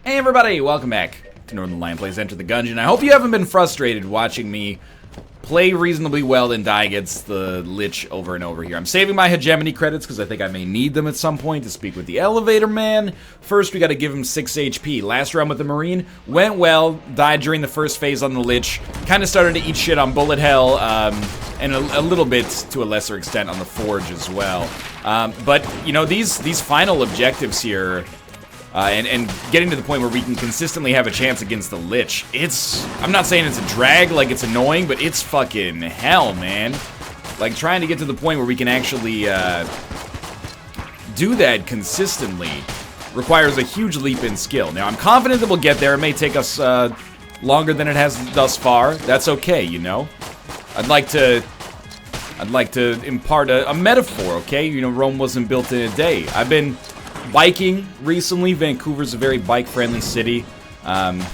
Hey everybody, welcome back to Northernlion Plays Enter the Gungeon. I hope you haven't been frustrated watching me play reasonably well and die against the Lich over and over here. I'm saving my hegemony credits because I think I may need them at some point to speak with the elevator man. First, we gotta give him 6 HP. Last round with the Marine went well, died during the first phase on the Lich, kind of started to eat shit on Bullet Hell, and a little bit to a lesser extent on the Forge as well. But, you know, these final objectives here, and getting to the point where we can consistently have a chance against the Lich, I'm not saying it's a drag, like it's annoying, but it's fucking hell, man. Like, trying to get to the point where we can actually do that consistently requires a huge leap in skill. Now, I'm confident that we'll get there. It may take us longer than it has thus far. That's okay, you know? I'd like to impart a metaphor, okay? You know, Rome wasn't built in a day. I've been biking recently. Vancouver's a very bike-friendly city. And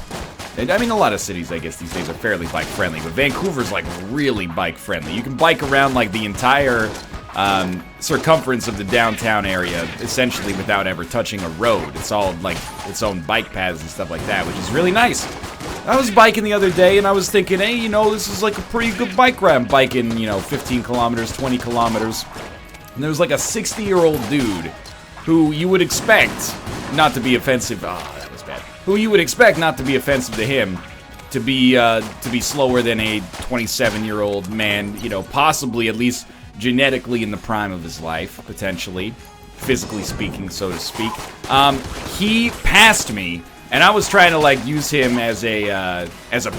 I mean, a lot of cities, I guess, these days are fairly bike-friendly, but Vancouver's, like, really bike-friendly. You can bike around, like, the entire circumference of the downtown area, essentially, without ever touching a road. It's all, like, its own bike paths and stuff like that, which is really nice. I was biking the other day, and I was thinking, hey, you know, this is, like, a pretty good bike ride. I'm biking, you know, 15 kilometers, 20 kilometers. And there was, like, a 60-year-old dude who you would expect not to be offensive. Oh, that was bad. Who you would expect not to be offensive to him, to be slower than a 27-year-old man, you know, possibly at least genetically in the prime of his life, potentially, physically speaking, so to speak. He passed me, and I was trying to like use him as a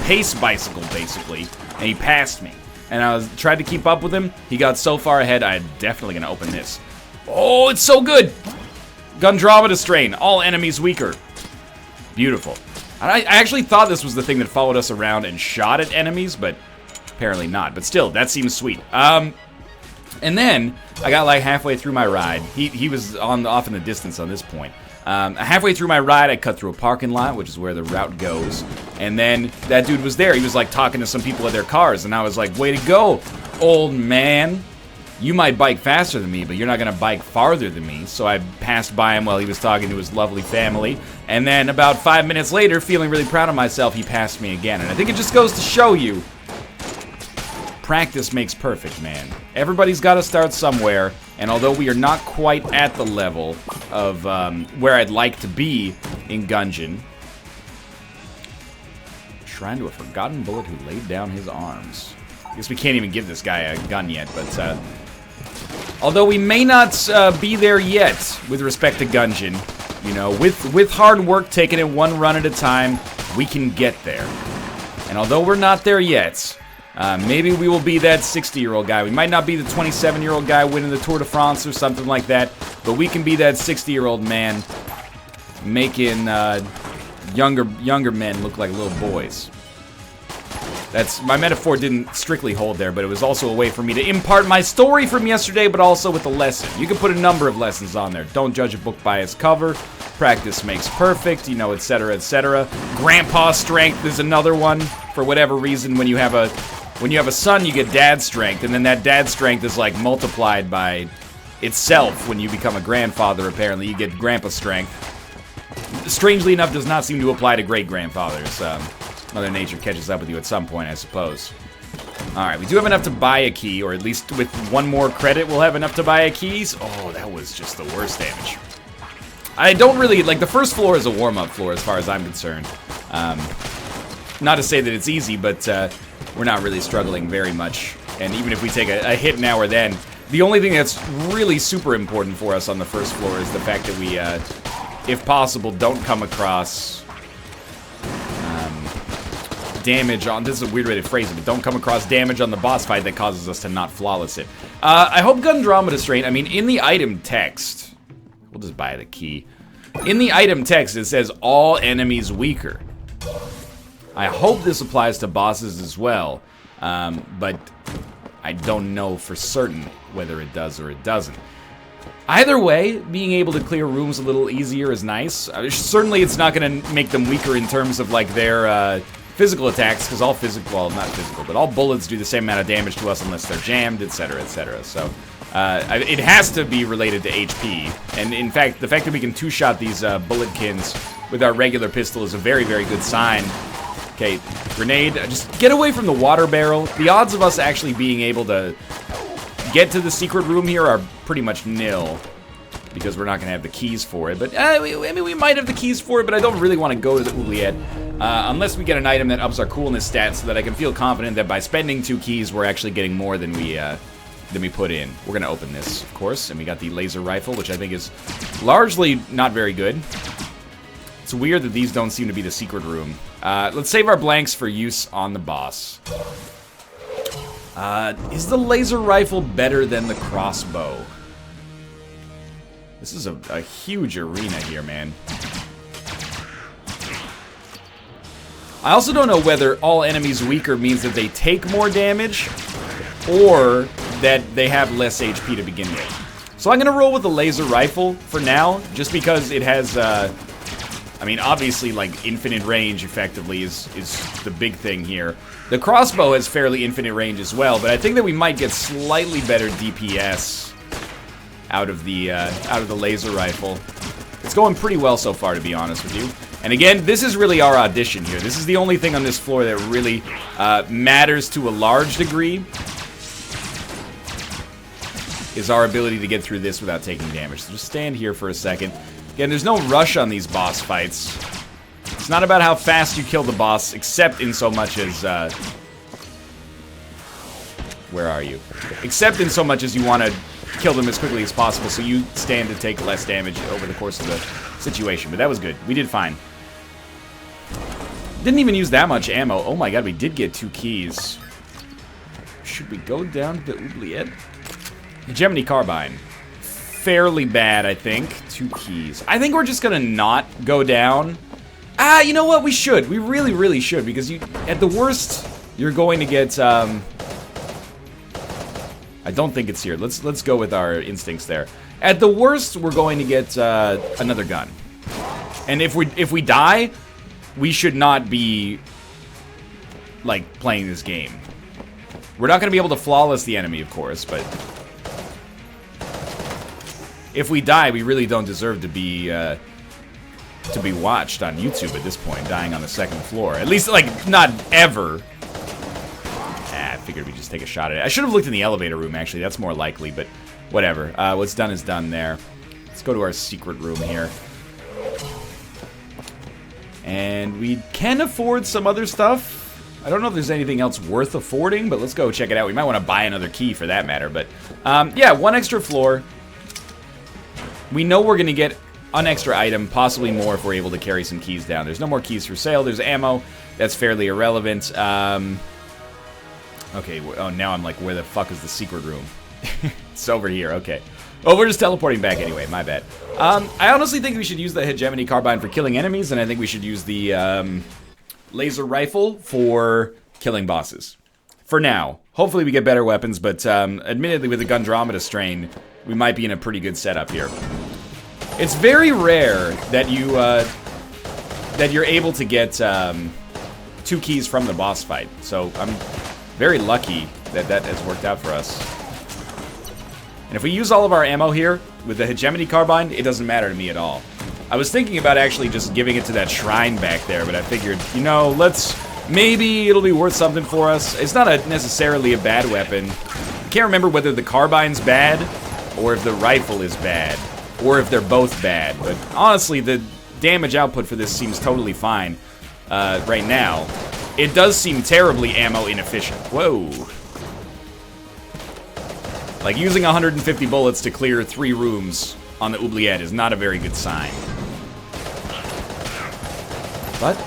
pace bicycle, basically, and he passed me. And I tried to keep up with him. He got so far ahead, I'm definitely gonna open this. Oh, it's so good! Gungeon strain, all enemies weaker. Beautiful. I actually thought this was the thing that followed us around and shot at enemies, but apparently not. But still, that seems sweet. And then I got like halfway through my ride. He was off in the distance on this point. Halfway through my ride, I cut through a parking lot, which is where the route goes. And then that dude was there. He was like talking to some people at their cars, and I was like, way to go, old man. You might bike faster than me, but you're not gonna bike farther than me. So I passed by him while he was talking to his lovely family. And then about 5 minutes later, feeling really proud of myself, he passed me again. And I think it just goes to show you, practice makes perfect, man. Everybody's gotta start somewhere. And although we are not quite at the level of where I'd like to be in Gungeon, Shrine to a Forgotten Bullet who laid down his arms. I guess we can't even give this guy a gun yet, but although we may not be there yet with respect to Gungeon, you know, with hard work, taking it one run at a time, we can get there. And although we're not there yet, maybe we will be that 60-year-old guy. We might not be the 27-year-old guy winning the Tour de France or something like that, but we can be that 60-year-old man making younger men look like little boys. My metaphor didn't strictly hold there, but it was also a way for me to impart my story from yesterday, but also with a lesson. You can put a number of lessons on there. Don't judge a book by its cover. Practice makes perfect, you know, etc., etc. Grandpa strength is another one. For whatever reason, when you have a son, you get dad strength, and then that dad strength is like multiplied by itself when you become a grandfather. Apparently, you get grandpa strength. Strangely enough, does not seem to apply to great grandfathers. Mother Nature catches up with you at some point, I suppose. Alright, we do have enough to buy a key, or at least with one more credit, we'll have enough to buy a keys. Oh, that was just the worst damage. I don't really, like, the first floor is a warm-up floor as far as I'm concerned. Not to say that it's easy, but we're not really struggling very much. And even if we take a hit now or then, the only thing that's really super important for us on the first floor is the fact that we, if possible, don't come across damage on, this is a weird way to phrase it, but don't come across damage on the boss fight that causes us to not flawless it. I hope Gungeon strain, I mean, in the item text, we'll just buy the key. In the item text, it says all enemies weaker. I hope this applies to bosses as well, but I don't know for certain whether it does or it doesn't. Either way, being able to clear rooms a little easier is nice. Certainly it's not going to make them weaker in terms of like their physical attacks, because all physical, well, not physical, but all bullets do the same amount of damage to us unless they're jammed, etc., etc. So it has to be related to HP, and in fact, the fact that we can two-shot these bulletkins with our regular pistol is a very, very good sign. Okay, grenade. Just get away from the water barrel. The odds of us actually being able to get to the secret room here are pretty much nil, because we're not going to have the keys for it. But, I mean, we might have the keys for it, but I don't really want to go to the oubliette. Unless we get an item that ups our coolness stats so that I can feel confident that by spending 2 keys, we're actually getting more than we put in. We're going to open this, of course, and we got the laser rifle, which I think is largely not very good. It's weird that these don't seem to be the secret room. Let's save our blanks for use on the boss. Is the laser rifle better than the crossbow? This is a huge arena here, man. I also don't know whether all enemies weaker means that they take more damage or that they have less HP to begin with. So I'm going to roll with the laser rifle for now, just because it has, I mean, obviously, like, infinite range, effectively, is the big thing here. The crossbow has fairly infinite range as well, but I think that we might get slightly better DPS out of the laser rifle. It's going pretty well so far, to be honest with you. And again, this is really our audition here. This is the only thing on this floor that really matters to a large degree, is our ability to get through this without taking damage. So just stand here for a second. Again, there's no rush on these boss fights. It's not about how fast you kill the boss, except in so much as, where are you? Except in so much as you want to kill them as quickly as possible, so you stand to take less damage over the course of the situation. But that was good. We did fine. Didn't even use that much ammo. Oh my god, we did get 2 keys. Should we go down to the oubliette? Hegemony Carbine. Fairly bad, I think. 2 keys. I think we're just gonna not go down. You know what? We should. We really, really should, because you, at the worst, you're going to get, I don't think it's here. Let's go with our instincts there. At the worst, we're going to get another gun. And if we die, we should not be, like, playing this game. We're not going to be able to flawless the enemy, of course, but if we die, we really don't deserve to be watched on YouTube at this point, dying on the 2nd floor. At least, like, not ever. I figured we'd just take a shot at it. I should have looked in the elevator room, actually. That's more likely, but whatever. What's done is done there. Let's go to our secret room here. And we can afford some other stuff. I don't know if there's anything else worth affording, but let's go check it out. We might want to buy another key for that matter, but yeah, 1 extra floor. We know we're going to get an extra item, possibly more if we're able to carry some keys down. There's no more keys for sale. There's ammo. That's fairly irrelevant. Okay, oh, now I'm like, where the fuck is the secret room? It's over here, okay. Oh, we're just teleporting back anyway, my bad. I honestly think we should use the Hegemony Carbine for killing enemies, and I think we should use the laser rifle for killing bosses. For now. Hopefully we get better weapons, but admittedly with the Gundromeda strain, we might be in a pretty good setup here. It's very rare that you're able to get 2 keys from the boss fight, so I'm very lucky that that has worked out for us. And if we use all of our ammo here with the Hegemony Carbine, it doesn't matter to me at all. I was thinking about actually just giving it to that shrine back there, but I figured, you know, maybe it'll be worth something for us. It's not necessarily a bad weapon. I can't remember whether the carbine's bad, or if the rifle is bad, or if they're both bad. But honestly, the damage output for this seems totally fine right now. It does seem terribly ammo inefficient. Whoa. Like, using 150 bullets to clear 3 rooms on the oubliette is not a very good sign. But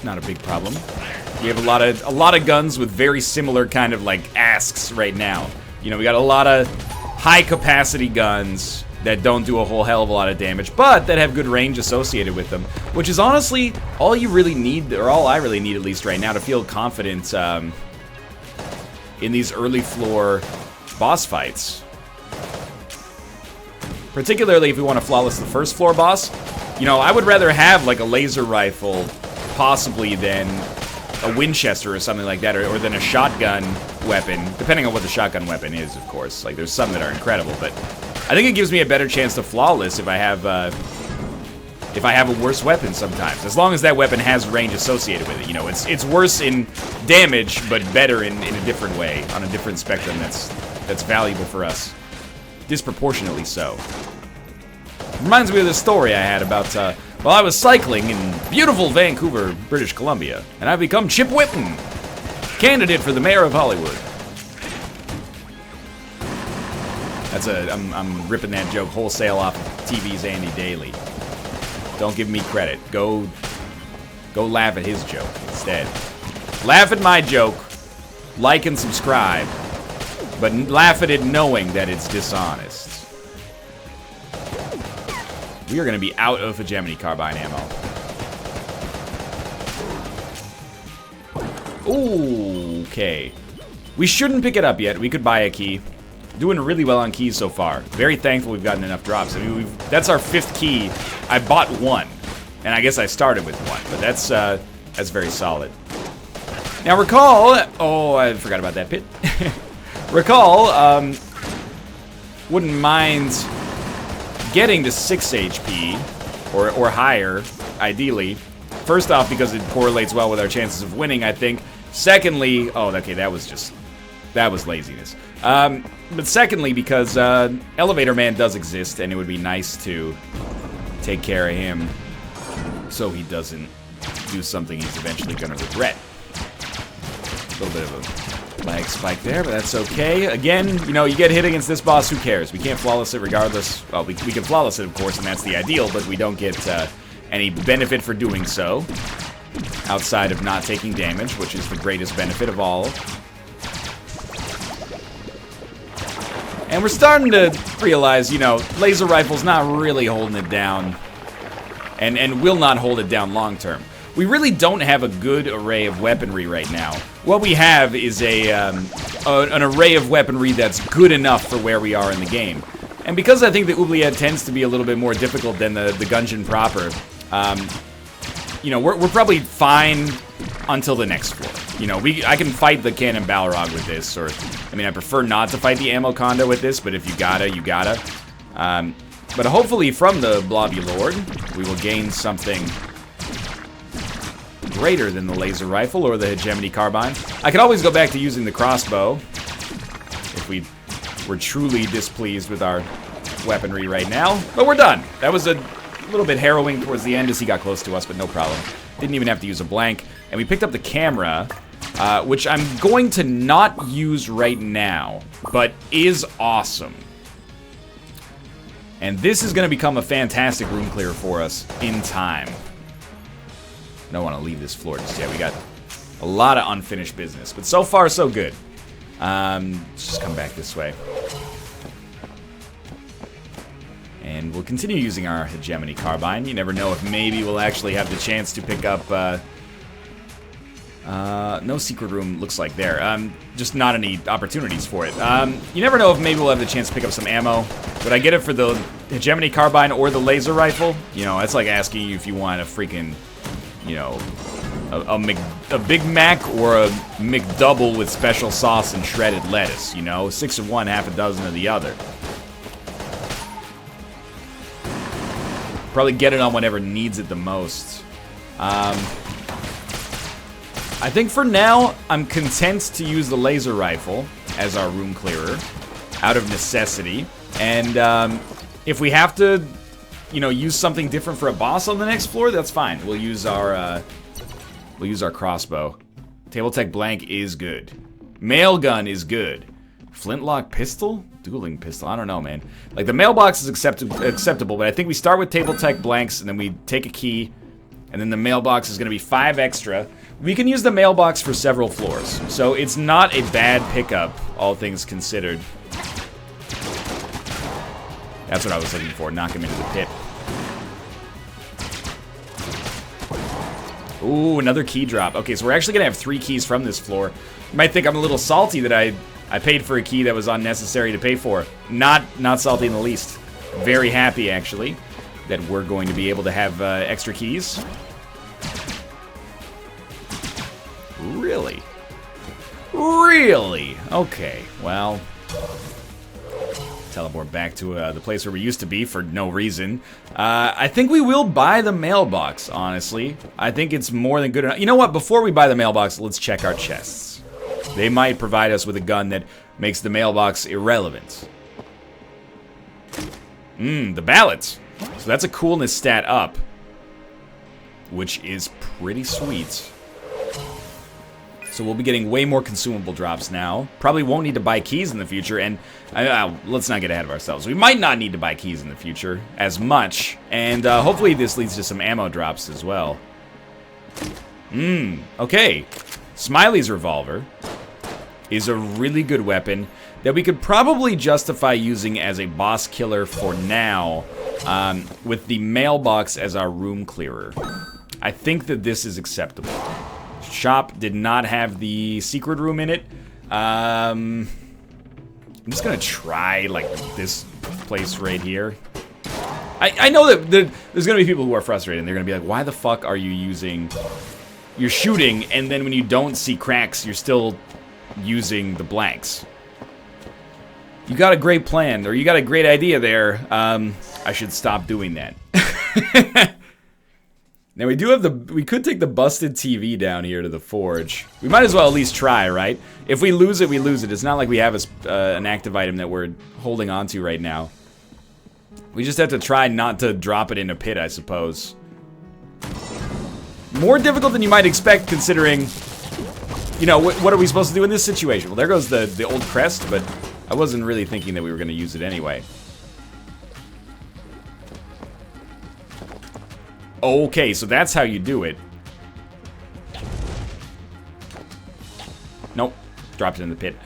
not a big problem. We have a lot of guns with very similar kind of, like, asks right now. You know, we got a lot of high-capacity guns that don't do a whole hell of a lot of damage, but that have good range associated with them, which is honestly all you really need, or all I really need at least right now, to feel confident in these early floor boss fights. Particularly if we want to flawless the first floor boss. You know, I would rather have like a laser rifle possibly than a Winchester or something like that, or than a shotgun weapon, depending on what the shotgun weapon is, of course. Like, there's some that are incredible, but I think it gives me a better chance to flawless if I have if I have a worse weapon sometimes. As long as that weapon has range associated with it. You know, it's worse in damage, but better in a different way, on a different spectrum that's valuable for us. Disproportionately so. Reminds me of the story I had about, while I was cycling in beautiful Vancouver, British Columbia, and I've become Chip Whitten, candidate for the mayor of Hollywood. I'm ripping that joke wholesale off of TV's Andy Daly. Don't give me credit. Go laugh at his joke instead. Laugh at my joke, like and subscribe, but laugh at it knowing that it's dishonest. We are going to be out of hegemony carbine ammo. Ooh, okay. We shouldn't pick it up yet. We could buy a key. Doing really well on keys so far. Very thankful we've gotten enough drops. I mean, that's our 5th key. I bought 1, and I guess I started with 1, but that's very solid. Now recall, oh, I forgot about that pit. Recall, wouldn't mind getting to 6 HP or higher, ideally. First off, because it correlates well with our chances of winning, I think. Secondly, oh, okay, that was laziness. But secondly, because Elevator Man does exist, and it would be nice to take care of him so he doesn't do something he's eventually going to regret. A little bit of a lag spike there, but that's okay. Again, you know, you get hit against this boss, who cares? We can't flawless it regardless. Well, we can flawless it, of course, and that's the ideal, but we don't get any benefit for doing so, outside of not taking damage, which is the greatest benefit of all. And we're starting to realize, you know, laser rifle's not really holding it down, and will not hold it down long term. We really don't have a good array of weaponry right now. What we have is an array of weaponry that's good enough for where we are in the game. And because I think the oubliette tends to be a little bit more difficult than the Gungeon proper, you know, we're probably fine until the next floor. You know, I can fight the Cannon Balrog with this, or, I mean, I prefer not to fight the Ammo Condo with this, but if you gotta, you gotta. But hopefully from the Blobby Lord, we will gain something greater than the laser rifle or the hegemony carbine. I could always go back to using the crossbow if we were truly displeased with our weaponry right now, but we're done. That was a little bit harrowing towards the end as he got close to us, but no problem. Didn't even have to use a blank. And we picked up the camera, which I'm going to not use right now, but is awesome. And this is going to become a fantastic room clear for us in time. I don't want to leave this floor just yet. We got a lot of unfinished business, but so far so good. Let's just come back this way. And we'll continue using our hegemony carbine. You never know if maybe we'll actually have the chance to pick up, no secret room looks like there. Just not any opportunities for it. You never know if maybe we'll have the chance to pick up some ammo. Would I get it for the hegemony carbine or the laser rifle? You know, that's like asking you if you want a freaking, you know, a Big Mac or a McDouble with special sauce and shredded lettuce. You know, 6 of one, half a dozen of the other. Probably get it on whatever needs it the most. I think for now, I'm content to use the laser rifle as our room clearer, out of necessity. And if we have to, you know, use something different for a boss on the next floor, that's fine. We'll use our crossbow. Table Tech Blank is good. Mail gun is good. Flintlock pistol? Dueling pistol? I don't know, man. Like, the mailbox is acceptable, but I think we start with Table Tech Blanks, and then we take a key, and then the mailbox is going to be 5 extra. We can use the mailbox for several floors, so it's not a bad pickup, all things considered. That's what I was looking for, knock him into the pit. Ooh, another key drop. Okay, so we're actually going to have 3 keys from this floor. You might think I'm a little salty that I paid for a key that was unnecessary to pay for. Not salty in the least. Very happy, actually, that we're going to be able to have extra keys. Really? Really? Okay, well. teleport back to the place where we used to be for no reason. I think we will buy the mailbox, honestly. I think it's more than good enough. You know what? Before we buy the mailbox, let's check our chests. They might provide us with a gun that makes the mailbox irrelevant. The ballots. So that's a coolness stat up, which is pretty sweet. So we'll be getting way more consumable drops now. Probably won't need to buy keys in the future, and let's not get ahead of ourselves. We might not need to buy keys in the future as much, and hopefully this leads to some ammo drops as well. Okay. Smiley's revolver is a really good weapon that we could probably justify using as a boss killer for now, with the mailbox as our room clearer. I think that this is acceptable. Shop did not have the secret room in it. I'm just gonna try, like, this place right here. I know that there's gonna be people who are frustrated, and they're gonna be like, why the fuck are you using... You're shooting, and then when you don't see cracks, you're still using the blanks. You got a great plan, or you got a great idea there. I should stop doing that. Now we do have we could take the busted TV down here to the forge. We might as well at least try, right? If we lose it, we lose it. It's not like we have an active item that we're holding on to right now. We just have to try not to drop it in a pit, I suppose. More difficult than you might expect, considering, you know, what are we supposed to do in this situation? Well, there goes the old crest, but I wasn't really thinking that we were going to use it anyway. Okay, so that's how you do it. Nope. Dropped it in the pit.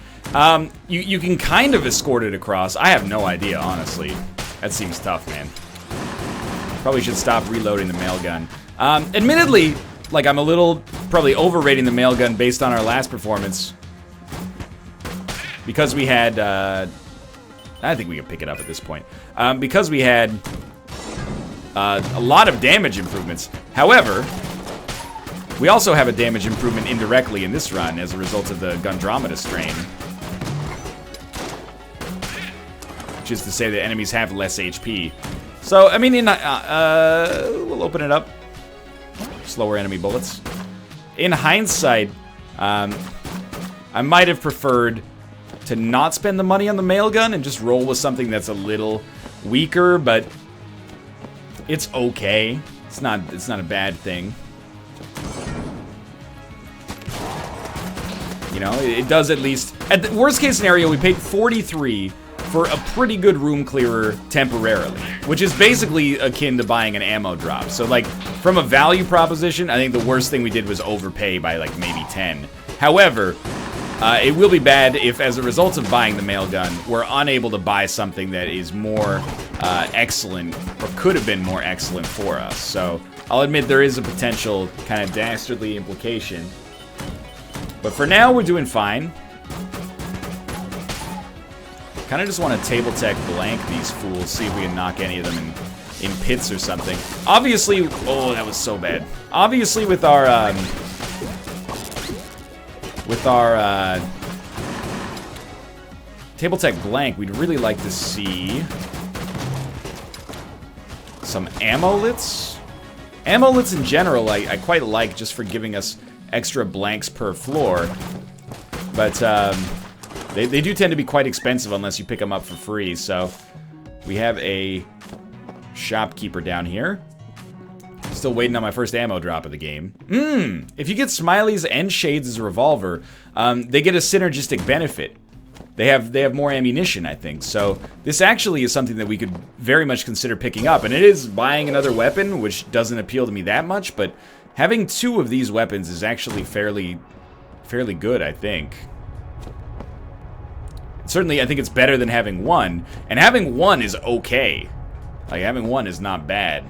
You can kind of escort it across. I have no idea, honestly. That seems tough, man. Probably should stop reloading the mail gun. Admittedly, like, I'm a little probably overrating the mail gun based on our last performance. Because we had, I think we can pick it up at this point. Because we had a lot of damage improvements. However, we also have a damage improvement indirectly in this run as a result of the Gundromeda strain. Which is to say that enemies have less HP. So, I mean, we'll open it up. Slower enemy bullets. In hindsight, I might have preferred to not spend the money on the mail gun and just roll with something that's a little weaker, but it's okay. It's not a bad thing. You know, it does at least... At the worst case scenario, we paid 43 for a pretty good room clearer temporarily, which is basically akin to buying an ammo drop. So, like, from a value proposition, I think the worst thing we did was overpay by, like, maybe 10. However, it will be bad if, as a result of buying the mail gun, we're unable to buy something that is more excellent, or could have been more excellent for us. So, I'll admit there is a potential kind of dastardly implication. But for now, we're doing fine. Kind of just want to table tech blank these fools, see if we can knock any of them in pits or something. Obviously, oh, that was so bad. Obviously, with our table tech blank, we'd really like to see some ammo-lits. Ammo-lits in general, I quite like, just for giving us extra blanks per floor. But they do tend to be quite expensive unless you pick them up for free. So we have a shopkeeper down here. Still waiting on my first ammo drop of the game. If you get Smiley's and Shades as a revolver, they get a synergistic benefit. They have more ammunition, I think. So this actually is something that we could very much consider picking up. And it is buying another weapon, which doesn't appeal to me that much, but having 2 of these weapons is actually fairly good, I think. Certainly, I think it's better than having 1. And having 1 is okay. Like, having 1 is not bad.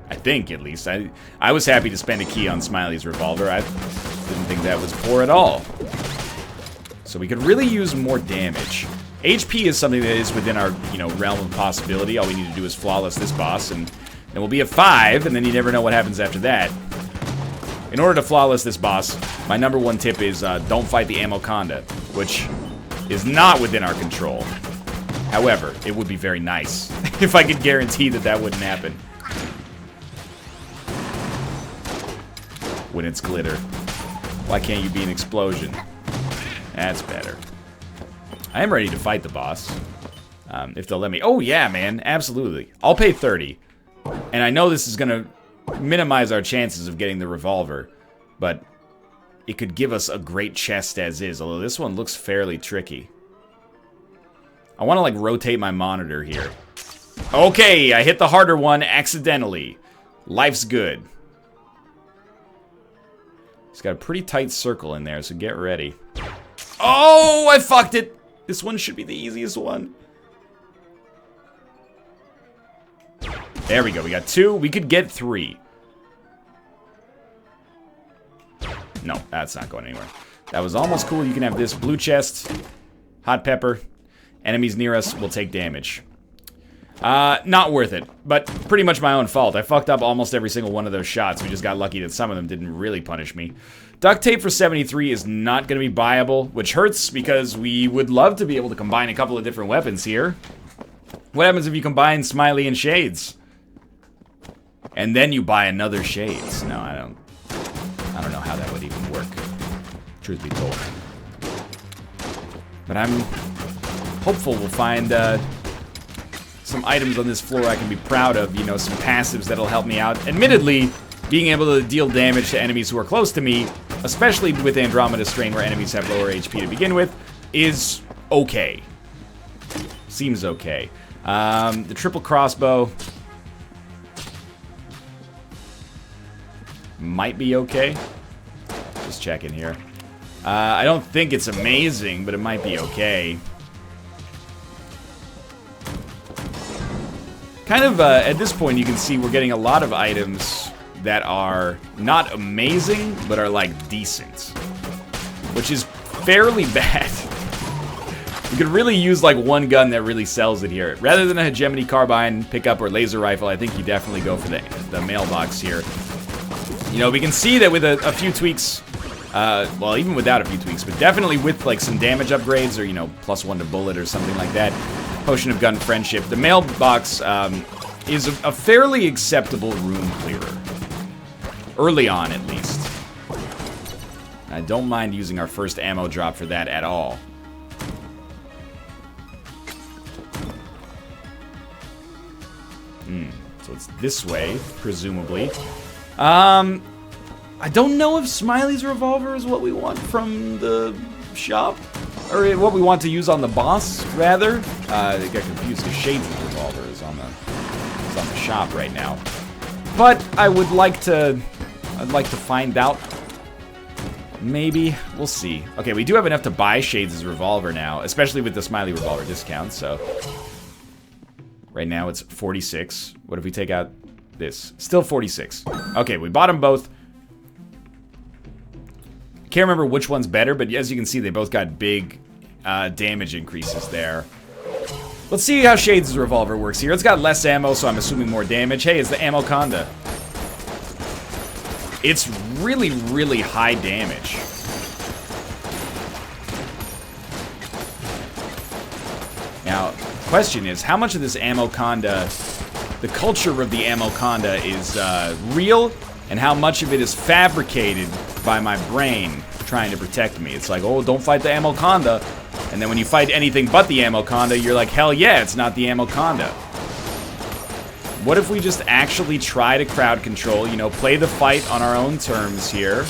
I think, at least. I was happy to spend a key on Smiley's revolver. I didn't think that was poor at all. So we could really use more damage. HP is something that is within our, you know, realm of possibility. All we need to do is flawless this boss, and then we'll be at 5, and then you never know what happens after that. In order to flawless this boss, my #1 tip is don't fight the Ammoconda, which is not within our control. However, it would be very nice if I could guarantee that that wouldn't happen. When it's glitter. Why can't you be an explosion? That's better. I am ready to fight the boss. If they'll let me. Oh, yeah, man. Absolutely. I'll pay 30. And I know this is going to minimize our chances of getting the revolver. But it could give us a great chest as is. Although this one looks fairly tricky. I want to, like, rotate my monitor here. Okay, I hit the harder one accidentally. Life's good. It's got a pretty tight circle in there, so get ready. Oh, I fucked it! This one should be the easiest one. There we go, we got 2. We could get 3. No, that's not going anywhere. That was almost cool. You can have this blue chest, hot pepper. Enemies near us will take damage. Not worth it, but pretty much my own fault. I fucked up almost every single one of those shots. We just got lucky that some of them didn't really punish me. Duct tape for 73 is not going to be buyable, which hurts because we would love to be able to combine a couple of different weapons here. What happens if you combine Smiley and Shades? And then you buy another Shades? No, I don't know how that would even work, truth be told. But I'm hopeful we'll find some items on this floor I can be proud of, you know, some passives that'll help me out. Admittedly, being able to deal damage to enemies who are close to me, especially with Andromeda Strain where enemies have lower HP to begin with, is okay. Seems okay. The triple crossbow might be okay. Just checking here. I don't think it's amazing, but it might be okay. Kind of, at this point, you can see we're getting a lot of items that are not amazing, but are, like, decent. Which is fairly bad. You could really use, like, one gun that really sells it here. Rather than a hegemony carbine, pickup, or laser rifle, I think you definitely go for the mailbox here. You know, we can see that with a few tweaks, well, even without a few tweaks, but definitely with, like, some damage upgrades, or, you know, +1 to bullet or something like that. Potion of Gun Friendship. The mailbox is a fairly acceptable room clearer. Early on, at least. I don't mind using our first ammo drop for that at all. So it's this way, presumably. I don't know if Smiley's revolver is what we want from the shop. Or what we want to use on the boss, rather. I got confused because Shades' revolver is on the shop right now. But I would like to... I'd like to find out. Maybe. We'll see. Okay, we do have enough to buy Shades' revolver now, especially with the Smiley revolver discount, so... Right now it's 46. What if we take out this? Still 46. Okay, we bought them both. Can't remember which one's better, but as you can see, they both got big damage increases there. Let's see how Shades' revolver works here. It's got less ammo, so I'm assuming more damage. Hey, it's the Ammo Conda. It's really, really high damage. Now, question is, how much of this Ammo Conda, the culture of the Ammo Conda is real, and how much of it is fabricated by my brain trying to protect me? It's like, oh, don't fight the Ammo Conda. And then when you fight anything but the Ammo Conda, you're like, hell yeah, it's not the Ammo Conda. What if we just actually try to crowd control, you know, play the fight on our own terms here?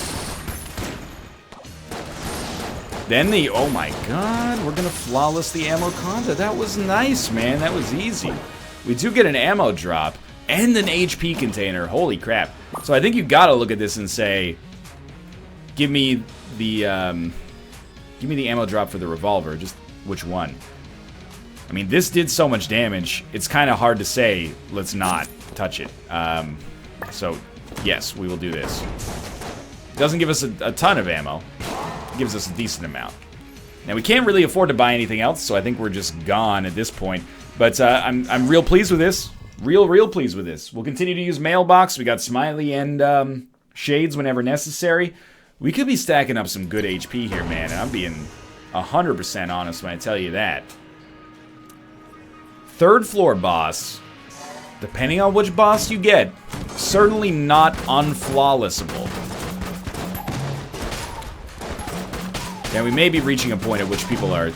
Then the, oh my god, we're gonna flawless the Ammo Conda. That was nice, man, that was easy. We do get an ammo drop and an HP container, holy crap. So I think you gotta look at this and say, give me the ammo drop for the revolver, just which one? I mean, this did so much damage, it's kind of hard to say, let's not touch it. So, yes, we will do this. Doesn't give us a ton of ammo, it gives us a decent amount. Now, we can't really afford to buy anything else, so I think we're just gone at this point. But I'm real pleased with this. Real pleased with this. We'll continue to use Mailbox. We got Smiley and Shades whenever necessary. We could be stacking up some good HP here, man. And I'm being 100% honest when I tell you that. third floor boss, depending on which boss you get, certainly not unflawlessable. And we may be reaching a point at which people are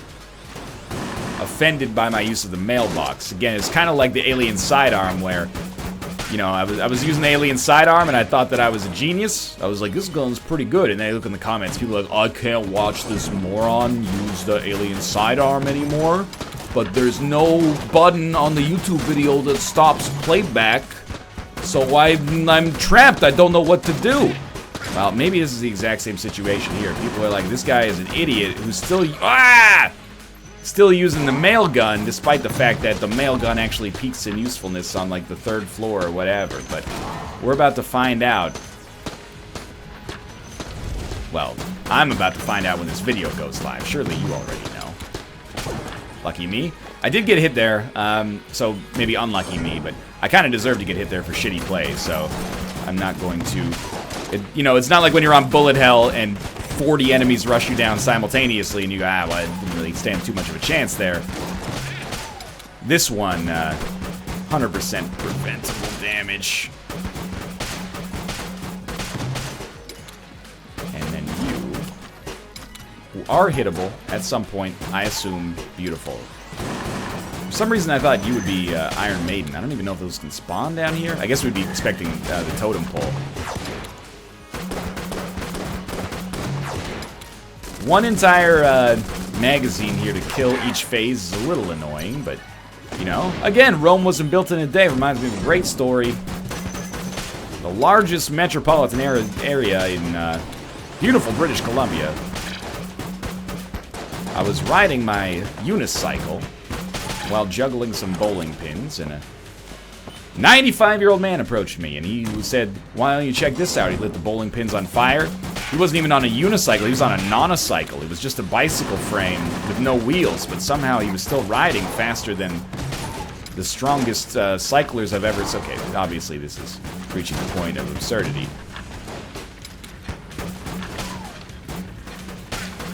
offended by my use of the mailbox. Again, it's kind of like the alien sidearm where, you know, I was using the alien sidearm and I thought that I was a genius. I was like, this gun's pretty good. And then I look in the comments, people are like, I can't watch this moron use the alien sidearm anymore. But there's no button on the YouTube video that stops playback. So I'm trapped. I don't know what to do. Well, maybe this is the exact same situation here. People are like, this guy is an idiot who's still using the mail gun, despite the fact that the mail gun actually peaks in usefulness on like the third floor or whatever. But we're about to find out. Well, I'm about to find out when this video goes live. Surely you already know. Lucky me. I did get hit there, so maybe unlucky me, but I kind of deserve to get hit there for shitty play, so I'm not going to... you know, it's not like when you're on bullet hell and 40 enemies rush you down simultaneously and you go, well, I didn't really stand too much of a chance there. This one, 100% preventable damage. And then you, who are hittable at some point, I assume, beautiful. For some reason I thought you would be Iron Maiden. I don't even know if those can spawn down here. I guess we'd be expecting the totem pole. One entire magazine here to kill each phase is a little annoying, but, you know, again, Rome wasn't built in a day. Reminds me of a great story. The largest metropolitan area in beautiful British Columbia. I was riding my unicycle while juggling some bowling pins, and a 95-year-old man approached me, and he said, why don't you check this out? He lit the bowling pins on fire. He wasn't even on a unicycle, he was on a non-cycle. It was just a bicycle frame with no wheels, but somehow he was still riding faster than the strongest cyclers I've ever... Okay, obviously this is reaching the point of absurdity.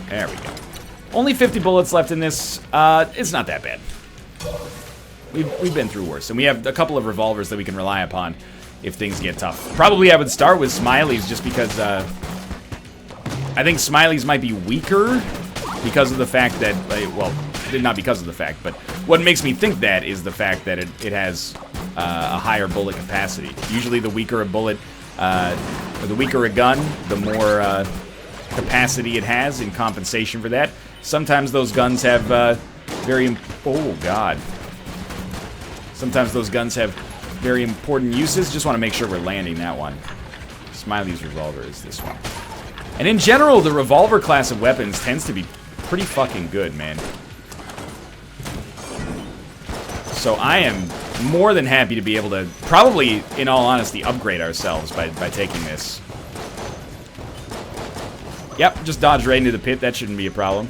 There we go. Only 50 bullets left in this. It's not that bad. We've been through worse, and we have a couple of revolvers that we can rely upon if things get tough. Probably I would start with Smiley's just because I think Smiley's might be weaker because of the fact that, well, not because of the fact, but what makes me think that is the fact that it has a higher bullet capacity. Usually the weaker a bullet, or the weaker a gun, the more capacity it has in compensation for that. Sometimes those guns have oh god. Sometimes those guns have very important uses. Just want to make sure we're landing that one. Smiley's revolver is this one. And in general, the revolver class of weapons tends to be pretty fucking good, man. So I am more than happy to be able to, probably, in all honesty, upgrade ourselves by taking this. Yep, just dodge right into the pit. That shouldn't be a problem.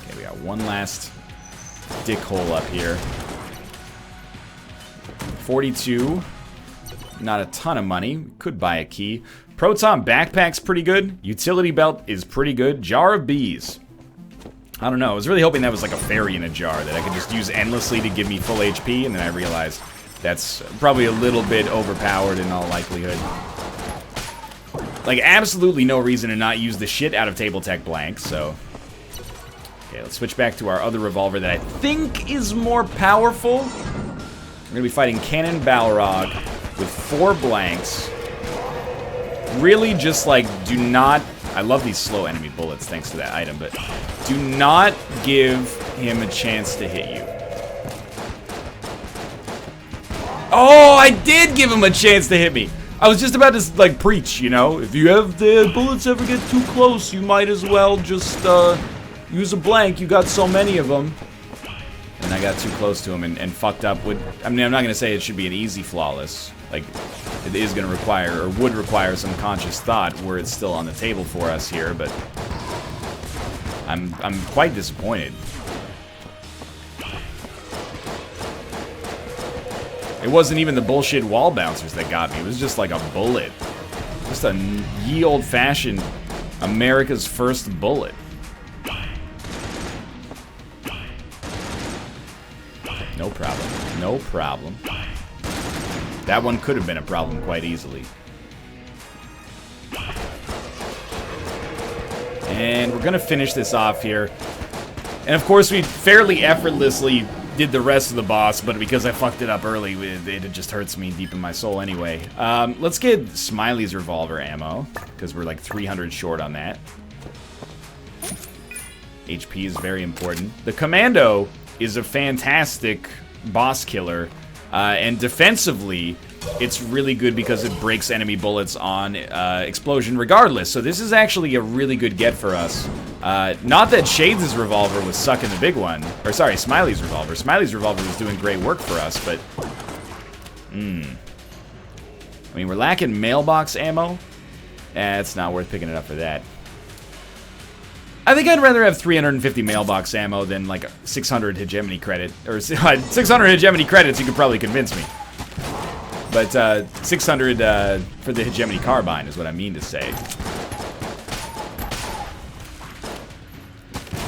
Okay, we got one last dick hole up here. 42. Not a ton of money. Could buy a key. Proton backpack's pretty good. Utility belt is pretty good. Jar of bees. I don't know. I was really hoping that was like a fairy in a jar that I could just use endlessly to give me full HP, and then I realized that's probably a little bit overpowered in all likelihood. Like, absolutely no reason to not use the shit out of Table Tech Blank, so... Okay, let's switch back to our other revolver that I think is more powerful. We're gonna be fighting Cannon Balrog with 4 blanks. Really just, like, do not... I love these slow enemy bullets thanks to that item, but do not give him a chance to hit you. Oh, I did give him a chance to hit me. I was just about to, like, preach, you know? If you have the bullets ever get too close, you might as well just, use a blank. You got so many of them. And I got too close to him and fucked up with... I mean, I'm not gonna say it should be an easy flawless. Like, it is gonna require, or would require, some conscious thought where it's still on the table for us here, but... I'm quite disappointed. It wasn't even the bullshit wall bouncers that got me. It was just like a bullet. Just a ye old-fashioned America's first bullet. No problem. No problem. That one could have been a problem quite easily. And we're going to finish this off here. And of course, we fairly effortlessly did the rest of the boss, but because I fucked it up early, it just hurts me deep in my soul anyway. Let's get Smiley's revolver ammo, because we're like 300 short on that. HP is very important. The Commando is a fantastic boss killer, and defensively, it's really good because it breaks enemy bullets on explosion regardless. So this is actually a really good get for us. Not that Shades' revolver was sucking the big one. Or sorry, Smiley's revolver. Smiley's revolver was doing great work for us, but... I mean, we're lacking mailbox ammo. It's not worth picking it up for that. I think I'd rather have 350 mailbox ammo than like 600 hegemony credit. Or 600 hegemony credits, you could probably convince me. But 600 for the hegemony carbine is what I mean to say.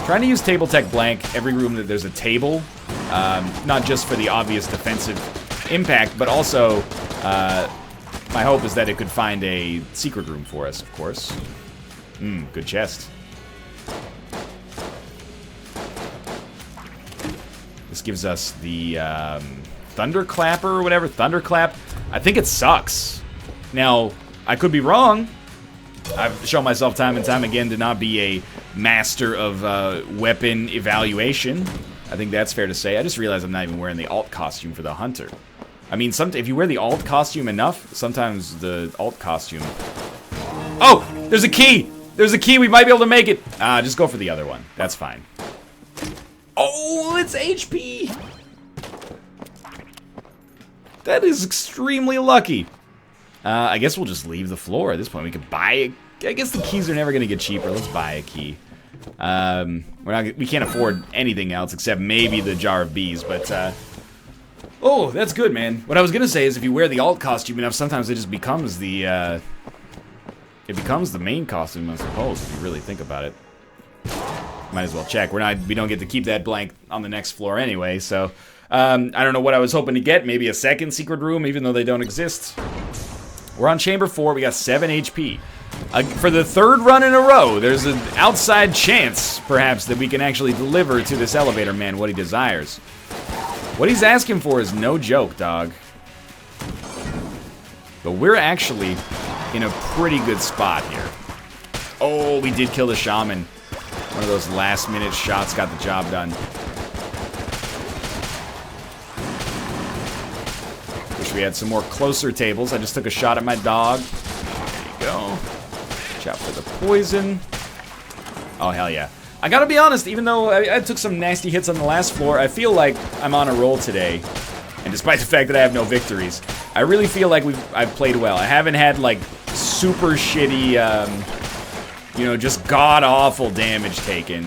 Trying to use table tech blank every room that there's a table. Not just for the obvious defensive impact, but also my hope is that it could find a secret room for us, of course. Good chest. This gives us the Thunderclapper or whatever. Thunderclap. I think it sucks. Now, I could be wrong. I've shown myself time and time again to not be a master of weapon evaluation. I think that's fair to say. I just realized I'm not even wearing the alt costume for the Hunter. I mean, if you wear the alt costume enough, sometimes the alt costume... Oh! There's a key! There's a key! We might be able to make it! Just go for the other one. That's fine. Oh, it's HP! That is extremely lucky. I guess we'll just leave the floor at this point. We could buy it. I guess the keys are never going to get cheaper. Let's buy a key. We can't afford anything else except maybe the jar of bees, but... Oh, that's good, man. What I was going to say is if you wear the alt costume enough, sometimes it just becomes the... It becomes the main costume, I suppose, if you really think about it. Might as well check. We don't get to keep that blank on the next floor anyway, so... I don't know what I was hoping to get. Maybe a second secret room, even though they don't exist. We're on chamber 4. We got 7 HP. For the third run in a row, there's an outside chance, perhaps, that we can actually deliver to this elevator man what he desires. What he's asking for is no joke, dog. But we're actually in a pretty good spot here. Oh, we did kill the shaman. One of those last-minute shots got the job done. Wish we had some more closer tables. I just took a shot at my dog. There you go. Watch out for the poison. Oh, hell yeah. I gotta be honest, even though I took some nasty hits on the last floor, I feel like I'm on a roll today. And despite the fact that I have no victories, I really feel like I've played well. I haven't had, like, super shitty, you know, just god-awful damage taken.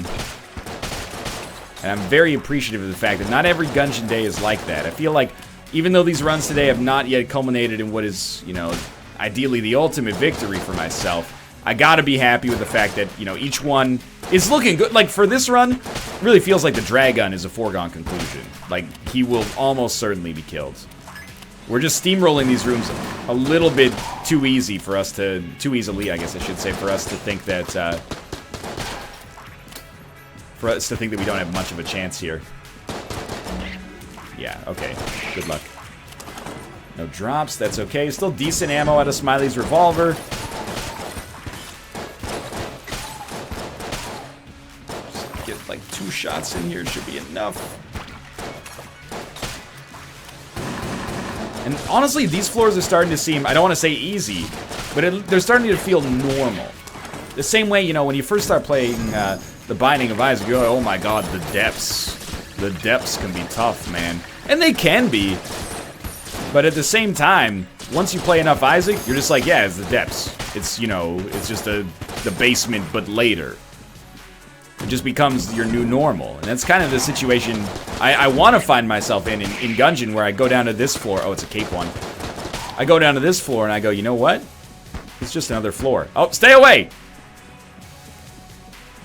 And I'm very appreciative of the fact that not every Gungeon day is like that. I feel like, even though these runs today have not yet culminated in what is, you know, ideally the ultimate victory for myself, I gotta be happy with the fact that, you know, each one is looking good. Like, for this run, it really feels like the Dragon is a foregone conclusion. Like, he will almost certainly be killed. We're just steamrolling these rooms a little bit too easy for us to, too easily, I guess I should say, for us to think that, we don't have much of a chance here. Yeah, okay. Good luck. No drops, that's okay. Still decent ammo out of Smiley's revolver. Just get like 2 shots in here should be enough. And honestly, these floors are starting to seem, I don't want to say easy, but they're starting to feel normal. The same way, you know, when you first start playing The Binding of Isaac, you go, oh my god, the depths. The depths can be tough, man. And they can be. But at the same time, once you play enough Isaac, you're just like, yeah, it's the depths. It's, you know, it's just the basement, but later. It just becomes your new normal. And that's kind of the situation I want to find myself in Gungeon, where I go down to this floor. Oh, it's a cape one. I go down to this floor and I go, you know what? It's just another floor. Oh, stay away!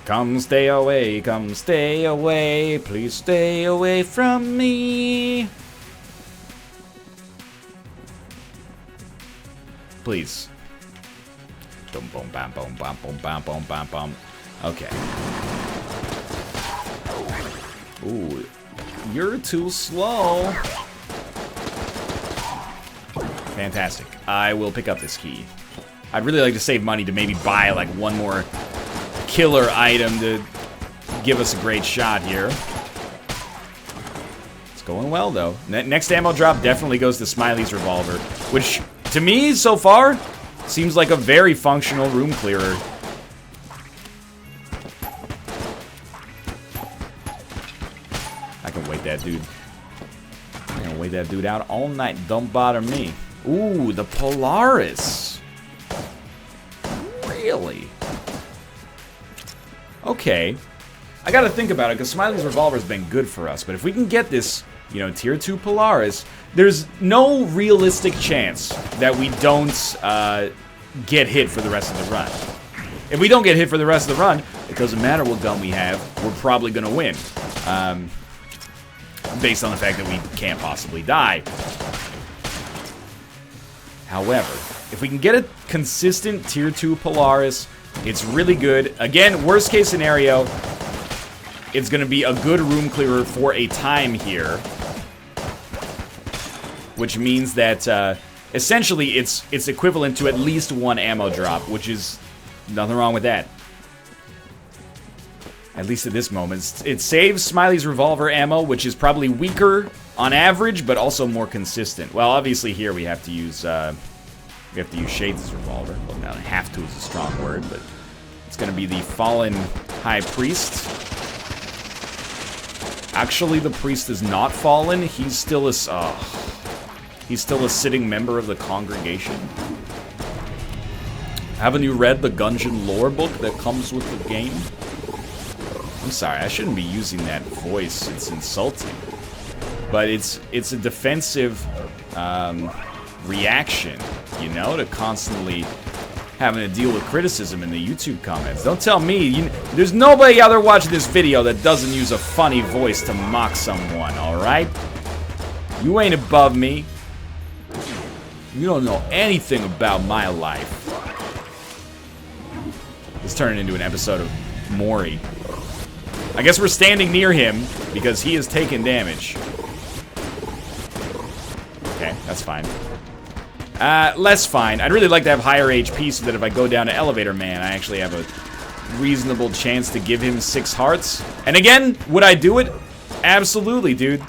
Come stay away, please stay away from me. Please. Boom, boom, bam, boom, bam, boom, bam, boom, bam, bam. Okay. Ooh, you're too slow. Fantastic. I will pick up this key. I'd really like to save money to maybe buy like one more killer item to give us a great shot here. It's going well though. Next ammo drop definitely goes to Smiley's revolver, which to me so far seems like a very functional room clearer. I can wait that dude. I can wait that dude out all night. Don't bother me. Ooh, the Polaris. Really? Okay. I gotta think about it, because Smiley's revolver has been good for us. But if we can get this, you know, tier 2 Polaris, there's no realistic chance that we don't get hit for the rest of the run. If we don't get hit for the rest of the run, it doesn't matter what gun we have, we're probably gonna win. Based on the fact that we can't possibly die. However, if we can get a consistent tier 2 Polaris, it's really good. Again, worst case scenario, it's going to be a good room clearer for a time here. Which means that, essentially, it's equivalent to at least one ammo drop, which is nothing wrong with that. At least at this moment. It saves Smiley's revolver ammo, which is probably weaker on average, but also more consistent. Well, obviously here we have to use Shades' revolver. Well, now have to is a strong word, but it's going to be the Fallen High Priest. Actually, the priest is not fallen. He's still a sitting member of the congregation. Haven't you read the Gungeon lore book that comes with the game? I'm sorry, I shouldn't be using that voice. It's insulting. But it's a defensive reaction, you know, to constantly having to deal with criticism in the YouTube comments. Don't tell me, there's nobody out there watching this video that doesn't use a funny voice to mock someone, alright? You ain't above me. You don't know anything about my life. It's turning into an episode of Maury. I guess we're standing near him because he has taken damage. Okay, that's fine. Less fine. I'd really like to have higher HP so that if I go down to Elevator Man, I actually have a reasonable chance to give him 6 hearts. And again, would I do it? Absolutely, dude.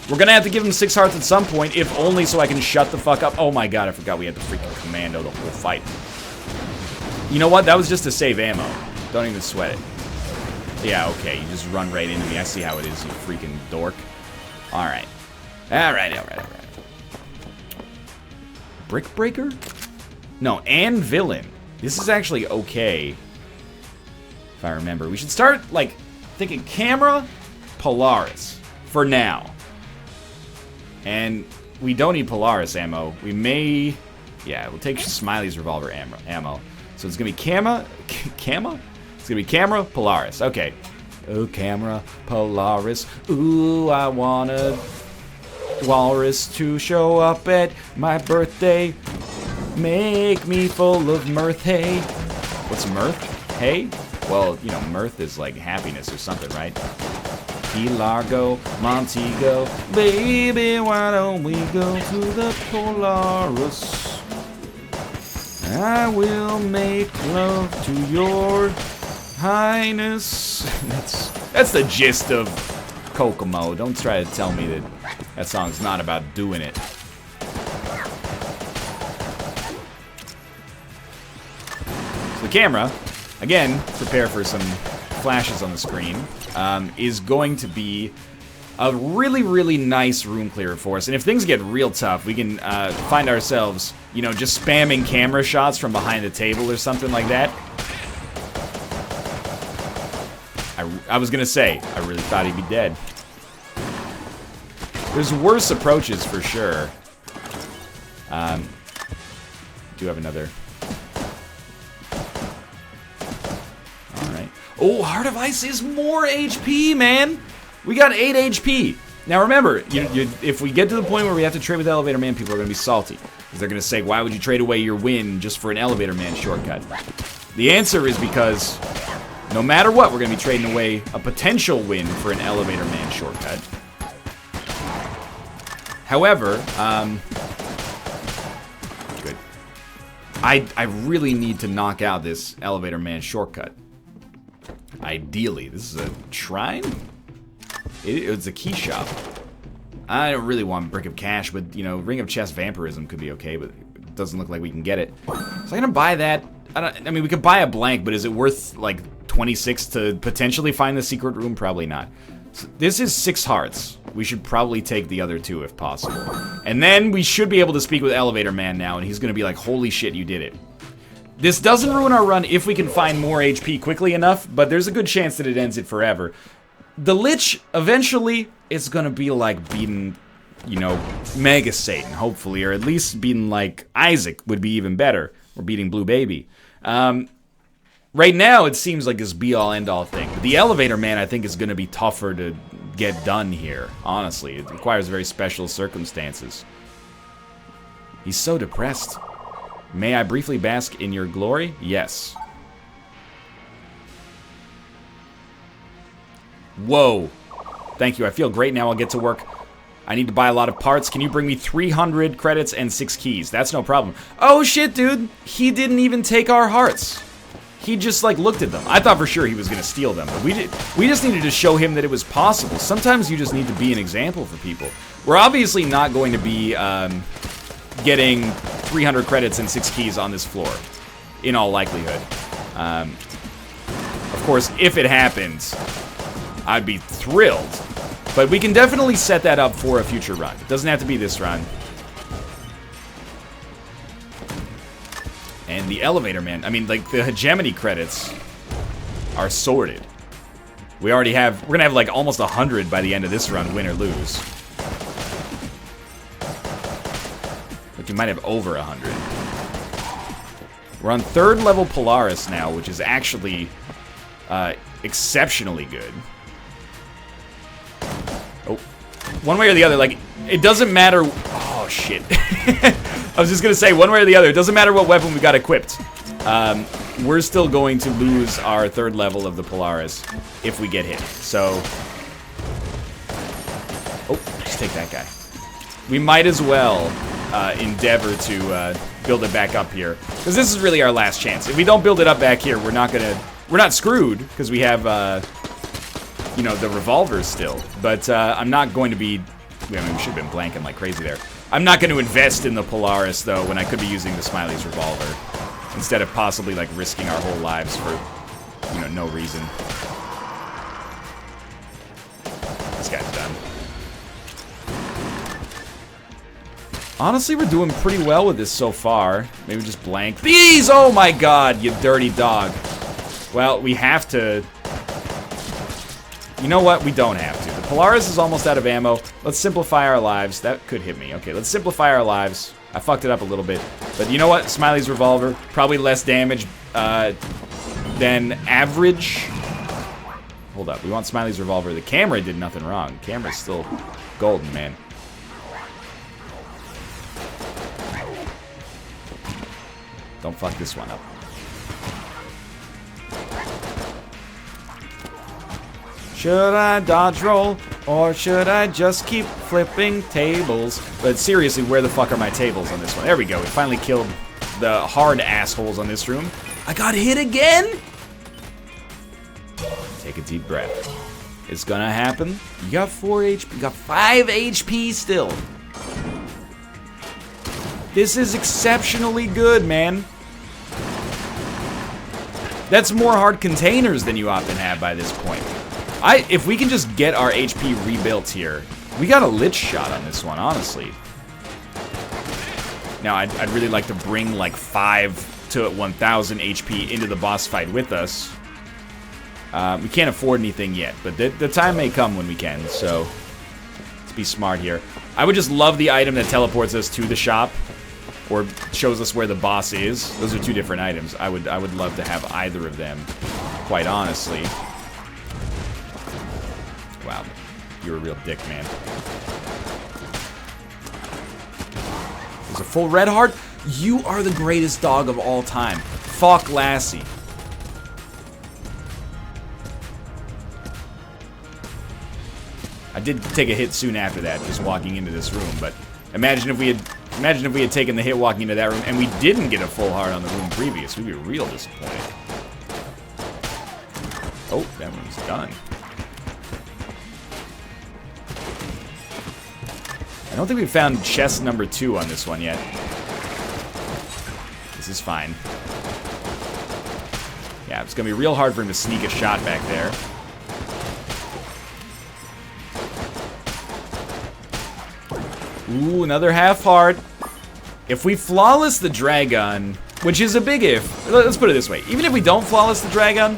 We're gonna have to give him 6 hearts at some point, if only so I can shut the fuck up. Oh my god, I forgot we had the freaking commando the whole fight. You know what? That was just to save ammo. Don't even sweat it. Yeah, okay, you just run right into me. I see how it is, you freaking dork. Alright. Alright. Brick Breaker? No, and Villain. This is actually okay. If I remember. We should start, like, thinking camera, Polaris. For now. And we don't need Polaris ammo. We may... Yeah, we'll take Smiley's revolver ammo. So it's gonna be camera... Camera? It's gonna be camera, Polaris. Okay. Oh, camera, Polaris. Ooh, I want a walrus to show up at my birthday. Make me full of mirth, hey. What's mirth? Hey? Well, you know, mirth is like happiness or something, right? Key Largo, Montego. Baby, why don't we go to the Polaris? I will make love to your Highness. That's the gist of Kokomo. Don't try to tell me that that song's not about doing it. So the camera, again, prepare for some flashes on the screen, is going to be a really, really nice room clearer for us. And if things get real tough, we can find ourselves, you know, just spamming camera shots from behind the table or something like that. I was gonna say, I really thought he'd be dead. There's worse approaches for sure. Do have another. Alright. Oh, Heart of Ice is more HP, man. We got 8 HP. Now remember, if we get to the point where we have to trade with Elevator Man, people are going to be salty. Because they're going to say, why would you trade away your win just for an Elevator Man shortcut? The answer is because no matter what, we're going to be trading away a potential win for an Elevator Man shortcut. However, good. I really need to knock out this Elevator Man shortcut. Ideally. This is a shrine? It's a key shop. I don't really want Brick of Cash, but, you know, Ring of Chest Vampirism could be okay, but it doesn't look like we can get it. So I'm gonna buy that. I mean, we could buy a blank, but is it worth, like, 26 to potentially find the secret room? Probably not. So this is 6 hearts. We should probably take the other 2 if possible. And then we should be able to speak with Elevator Man now, and he's gonna be like, holy shit, you did it. This doesn't ruin our run if we can find more HP quickly enough, but there's a good chance that it ends it forever. The Lich, eventually, is gonna be like beating, you know, Mega Satan, hopefully, or at least beating, like, Isaac would be even better, or beating Blue Baby. Right now, it seems like this be-all, end-all thing. But the Elevator Man, I think, is gonna be tougher to get done here, honestly. It requires very special circumstances. He's so depressed. May I briefly bask in your glory? Yes. Whoa. Thank you. I feel great now. I'll get to work. I need to buy a lot of parts. Can you bring me 300 credits and 6 keys? That's no problem. Oh, shit, dude. He didn't even take our hearts. He just, like, looked at them. I thought for sure he was going to steal them, but we just needed to show him that it was possible. Sometimes you just need to be an example for people. We're obviously not going to be getting 300 credits and 6 keys on this floor, in all likelihood. Of course, if it happens, I'd be thrilled. But we can definitely set that up for a future run. It doesn't have to be this run. And the Elevator Man, I mean, like, the hegemony credits are sorted. We already have, we're gonna have like almost 100 by the end of this run, win or lose. But you might have over 100. We're on 3rd level Polaris now, which is actually exceptionally good. Oh, one way or the other, like, it doesn't matter. Oh, shit. I was just gonna say, one way or the other, it doesn't matter what weapon we got equipped. We're still going to lose our 3rd level of the Polaris if we get hit. So, oh, just take that guy. We might as well endeavor to build it back up here, because this is really our last chance. If we don't build it up back here, we're not screwed, because we have you know, the revolvers still. But I'm not going to be. I mean, we should have been blanking like crazy there. I'm not going to invest in the Polaris, though, when I could be using the Smiley's revolver. Instead of possibly, like, risking our whole lives for, you know, no reason. This guy's done. Honestly, we're doing pretty well with this so far. Maybe just blank. These! Oh my god, you dirty dog. Well, we have to. You know what? We don't have to. The Polaris is almost out of ammo. Let's simplify our lives. That could hit me. Okay, let's simplify our lives. I fucked it up a little bit. But you know what? Smiley's revolver. Probably less damage than average. Hold up. We want Smiley's revolver. The camera did nothing wrong. The camera's still golden, man. Don't fuck this one up. Should I dodge roll, or should I just keep flipping tables? But seriously, where the fuck are my tables on this one? There we go, we finally killed the hard assholes on this room. I got hit again? Take a deep breath. It's gonna happen. You got 4 HP, you got 5 HP still. This is exceptionally good, man. That's more hard containers than you often have by this point. If we can just get our HP rebuilt here, we got a Lich shot on this one, honestly. Now, I'd really like to bring like 5 to 1,000 HP into the boss fight with us. We can't afford anything yet, but the time may come when we can, so let's be smart here. I would just love the item that teleports us to the shop, or shows us where the boss is. Those are 2 different items. I would love to have either of them. quite honestly. Wow, you're a real dick, man. There's a full red heart. You are the greatest dog of all time. Fuck Lassie. I did take a hit soon after that, just walking into this room, but imagine if we had taken the hit walking into that room and we didn't get a full heart on the room previous. We'd be real disappointed. Oh, that one's done. I don't think we've found chest number 2 on this one yet. This is fine. Yeah, it's gonna be real hard for him to sneak a shot back there. Ooh, another half heart. If we flawless the Dragon, which is a big if, let's put it this way. Even if we don't flawless the Dragon,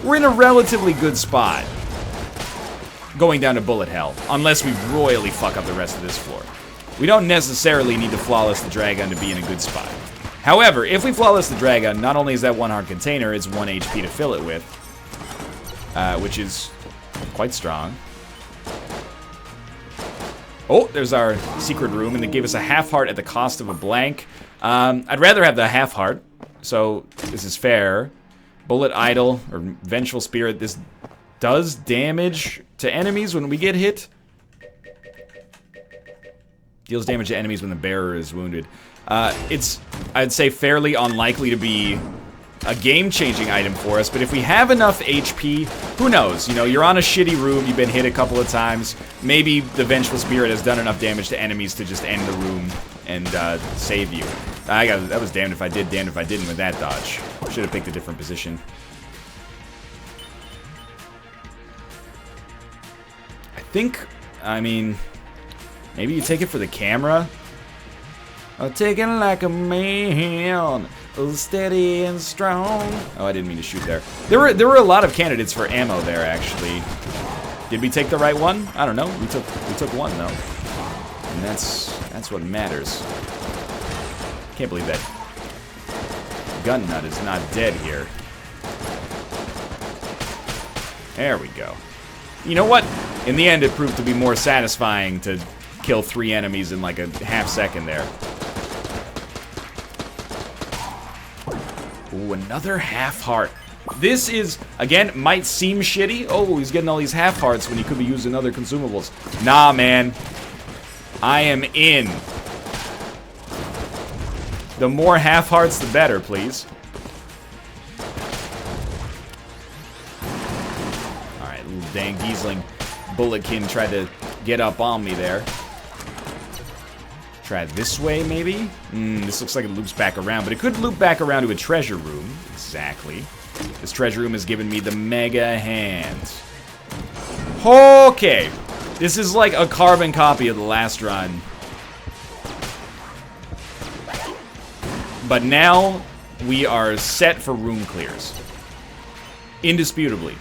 we're in a relatively good spot going down to bullet hell, unless we royally fuck up the rest of this floor. We don't necessarily need to flawless the Dragon to be in a good spot. However, if we flawless the Dragon, not only is that 1 heart container, it's 1 HP to fill it with, which is quite strong. Oh, there's our secret room, and they gave us a half heart at the cost of a blank. I'd rather have the half heart, so this is fair. Bullet Idol, or Vengeful Spirit, this does damage to enemies when we get hit. Deals damage to enemies when the bearer is wounded. It's, I'd say, fairly unlikely to be a game-changing item for us, but if we have enough HP, who knows? You know, you're on a shitty room, you've been hit a couple of times, maybe the Vengeful Spirit has done enough damage to enemies to just end the room and save you. That was damned if I did, damned if I didn't with that dodge. Should have picked a different position. I mean, maybe you take it for the camera? I'll take it like a man, steady and strong. Oh, I didn't mean to shoot there. There were a lot of candidates for ammo there, actually. Did we take the right one? I don't know. We took one though, and that's what matters. Can't believe that gun nut is not dead here. There we go. You know what? In the end, it proved to be more satisfying to kill 3 enemies in like a half second there. Ooh, another half heart. This is, again, might seem shitty. Oh, he's getting all these half hearts when he could be using other consumables. Nah, man. I am in. The more half hearts, the better, please. Alright, little dang Giesling Bulletkin tried to get up on me there. Try this way, maybe? This looks like it loops back around, but it could loop back around to a treasure room. Exactly. This treasure room has given me the mega hands. Okay. This is like a carbon copy of the last run. But now we are set for room clears. Indisputably.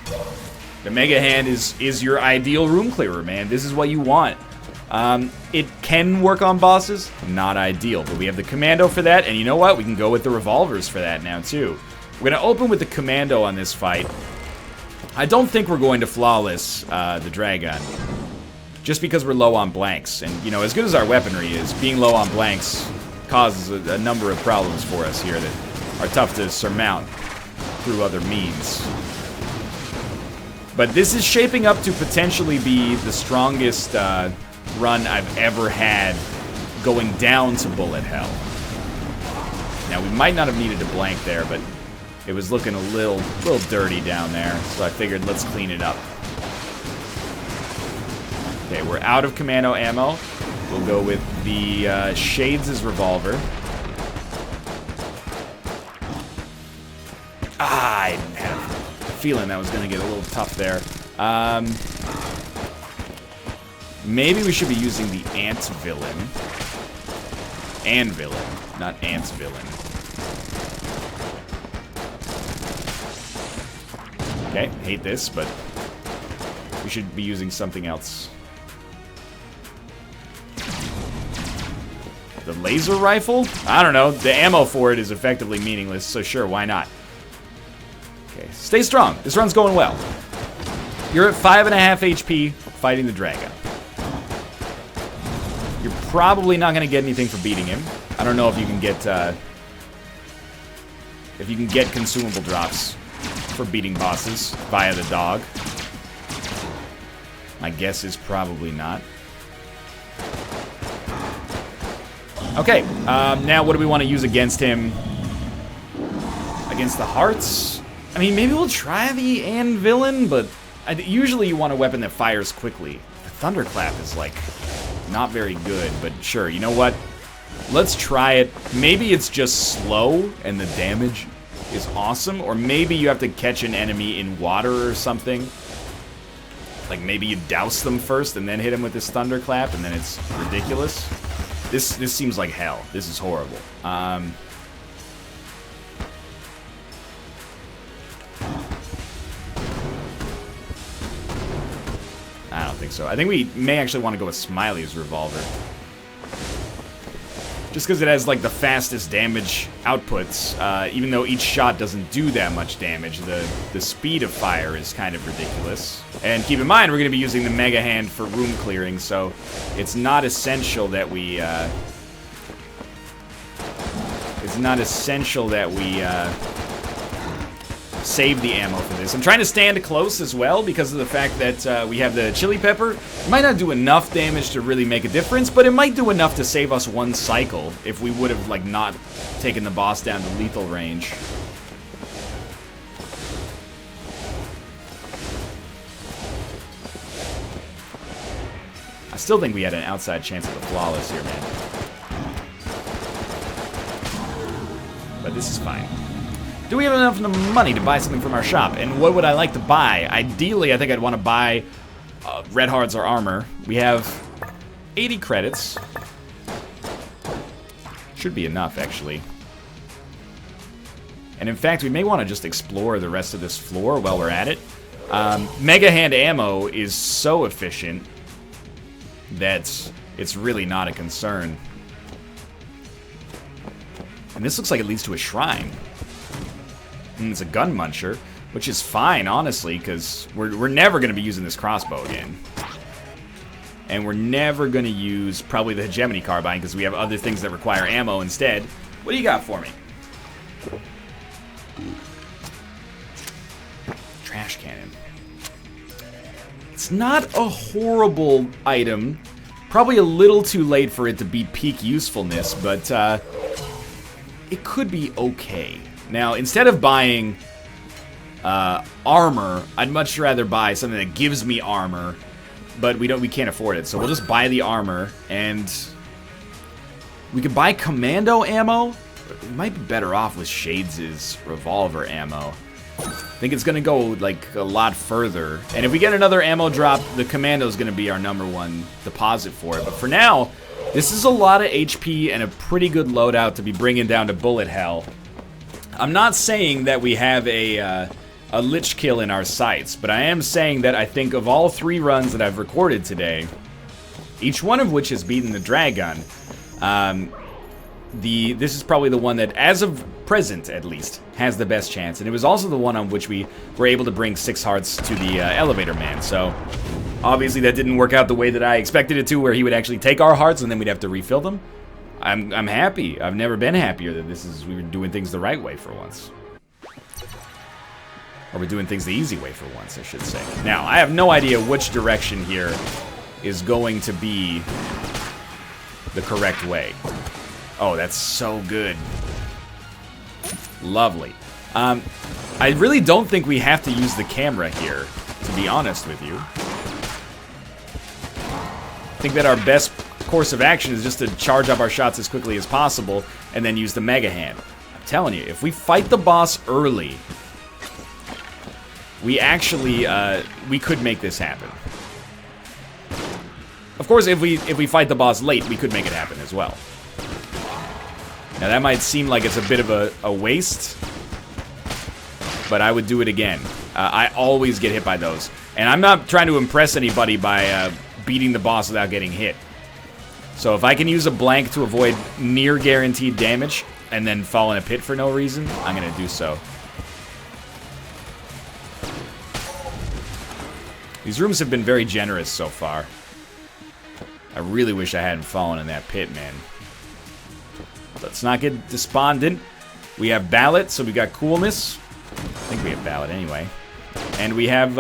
The mega hand is your ideal room clearer, man. This is what you want. It can work on bosses, not ideal, but we have the commando for that, and you know what? We can go with the revolvers for that now, too. We're gonna open with the commando on this fight. I don't think we're going to flawless, the Dragon, just because we're low on blanks, and, you know, as good as our weaponry is, being low on blanks causes a number of problems for us here that are tough to surmount through other means. But this is shaping up to potentially be the strongest, run I've ever had going down to bullet hell. Now, we might not have needed to blank there, but it was looking a little dirty down there, so I figured let's clean it up. Okay, we're out of commando ammo. We'll go with the Shades' revolver. I have a feeling that was going to get a little tough there. Maybe we should be using the Ant Villain. And Villain, not Ant's Villain. Okay, hate this, but we should be using something else. The laser rifle? I don't know. The ammo for it is effectively meaningless, so sure, why not? Okay, stay strong. This run's going well. You're at 5.5 HP fighting the dragon. You're probably not going to get anything for beating him. I don't know if you can get consumable drops for beating bosses via the dog. My guess is probably not. Okay, now what do we want to use against him? Against the hearts? I mean, maybe we'll try the Anvilin, but usually you want a weapon that fires quickly. The Thunderclap is, like, not very good, but sure, you know what? Let's try it. Maybe it's just slow and the damage is awesome, or maybe you have to catch an enemy in water or something. Like maybe you douse them first and then hit him with this Thunderclap, and then it's ridiculous. This seems like hell. This is horrible. I don't think so. I think we may actually want to go with Smiley's revolver. Just because it has, like, the fastest damage outputs, even though each shot doesn't do that much damage, the speed of fire is kind of ridiculous. And keep in mind, we're going to be using the Mega Hand for room clearing, so it's not essential that we, save the ammo for this. I'm trying to stand close as well because of the fact that we have the chili pepper. It might not do enough damage to really make a difference, but it might do enough to save us one cycle if we would have, like, not taken the boss down to lethal range. I still think we had an outside chance of the flawless here, man. But this is fine. Do we have enough money to buy something from our shop? And what would I like to buy? Ideally, I think I'd want to buy red hearts or armor. We have 80 credits. Should be enough, actually. And in fact, we may want to just explore the rest of this floor while we're at it. Mega Hand ammo is so efficient that it's really not a concern. And this looks like it leads to a shrine. And it's a gun muncher, which is fine, honestly, because we're never going to be using this crossbow again. And we're never going to use probably the hegemony carbine because we have other things that require ammo instead. What do you got for me? Trash cannon. It's not a horrible item. Probably a little too late for it to be peak usefulness, but it could be okay. Now, instead of buying armor, I'd much rather buy something that gives me armor, but we can't afford it. So we'll just buy the armor, and we could buy commando ammo. We might be better off with Shades' revolver ammo. I think it's gonna go like a lot further. And if we get another ammo drop, the commando's gonna be our #1 deposit for it. But for now, this is a lot of HP and a pretty good loadout to be bringing down to bullet hell. I'm not saying that we have a Lich kill in our sights, but I am saying that I think of all 3 runs that I've recorded today, each one of which has beaten the dragon, this is probably the one that, as of present at least, has the best chance. And it was also the one on which we were able to bring 6 hearts to the elevator man. So obviously that didn't work out the way that I expected it to, where he would actually take our hearts and then we'd have to refill them. I'm happy. I've never been happier that we were doing things the right way for once. Or we're doing things the easy way for once, I should say. Now, I have no idea which direction here is going to be the correct way. Oh, that's so good. Lovely. I really don't think we have to use the camera here, to be honest with you. I think that our best course of action is just to charge up our shots as quickly as possible and then use the Mega Hand. I'm telling you, if we fight the boss early, we actually, we could make this happen. Of course, if we fight the boss late, we could make it happen as well. Now, that might seem like it's a bit of a waste, but I would do it again. I always get hit by those. And I'm not trying to impress anybody by beating the boss without getting hit. So if I can use a blank to avoid near guaranteed damage and then fall in a pit for no reason, I'm going to do so. These rooms have been very generous so far. I really wish I hadn't fallen in that pit, man. Let's not get despondent. We have Ballot, so we got coolness. I think we have Ballot anyway. And we have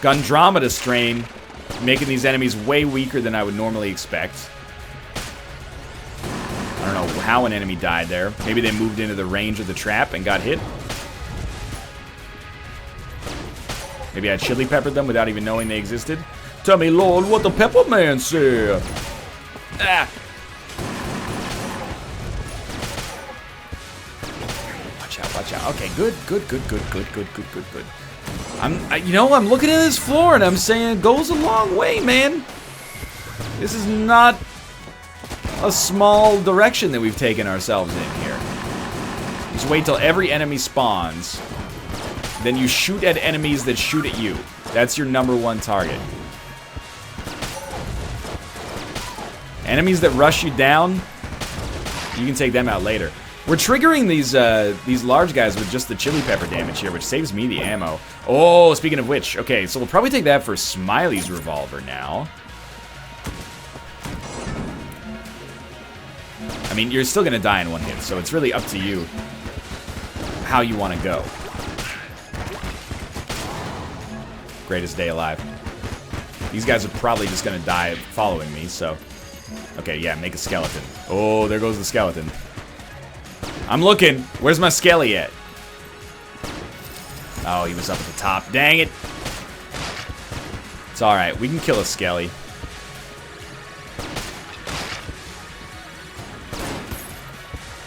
Gundromeda Strain, making these enemies way weaker than I would normally expect. I don't know how an enemy died there. Maybe they moved into the range of the trap and got hit. Maybe I chili peppered them without even knowing they existed. Tell me, Lord, what the pepper man said. Ah. Watch out, watch out. Okay, good. I'm looking at this floor and I'm saying it goes a long way, man. This is not a small direction that we've taken ourselves in here. Just wait till every enemy spawns. Then you shoot at enemies that shoot at you. That's your #1 target. Enemies that rush you down, you can take them out later. We're triggering these large guys with just the chili pepper damage here, which saves me the ammo. Oh, speaking of which, okay, so we'll probably take that for Smiley's revolver now. I mean, you're still gonna die in one hit, so it's really up to you how you want to go. Greatest day alive. These guys are probably just gonna die following me, so... Okay, yeah, make a skeleton. Oh, there goes the skeleton. I'm looking. Where's my skelly at? Oh, he was up at the top. Dang it. It's alright. We can kill a skelly.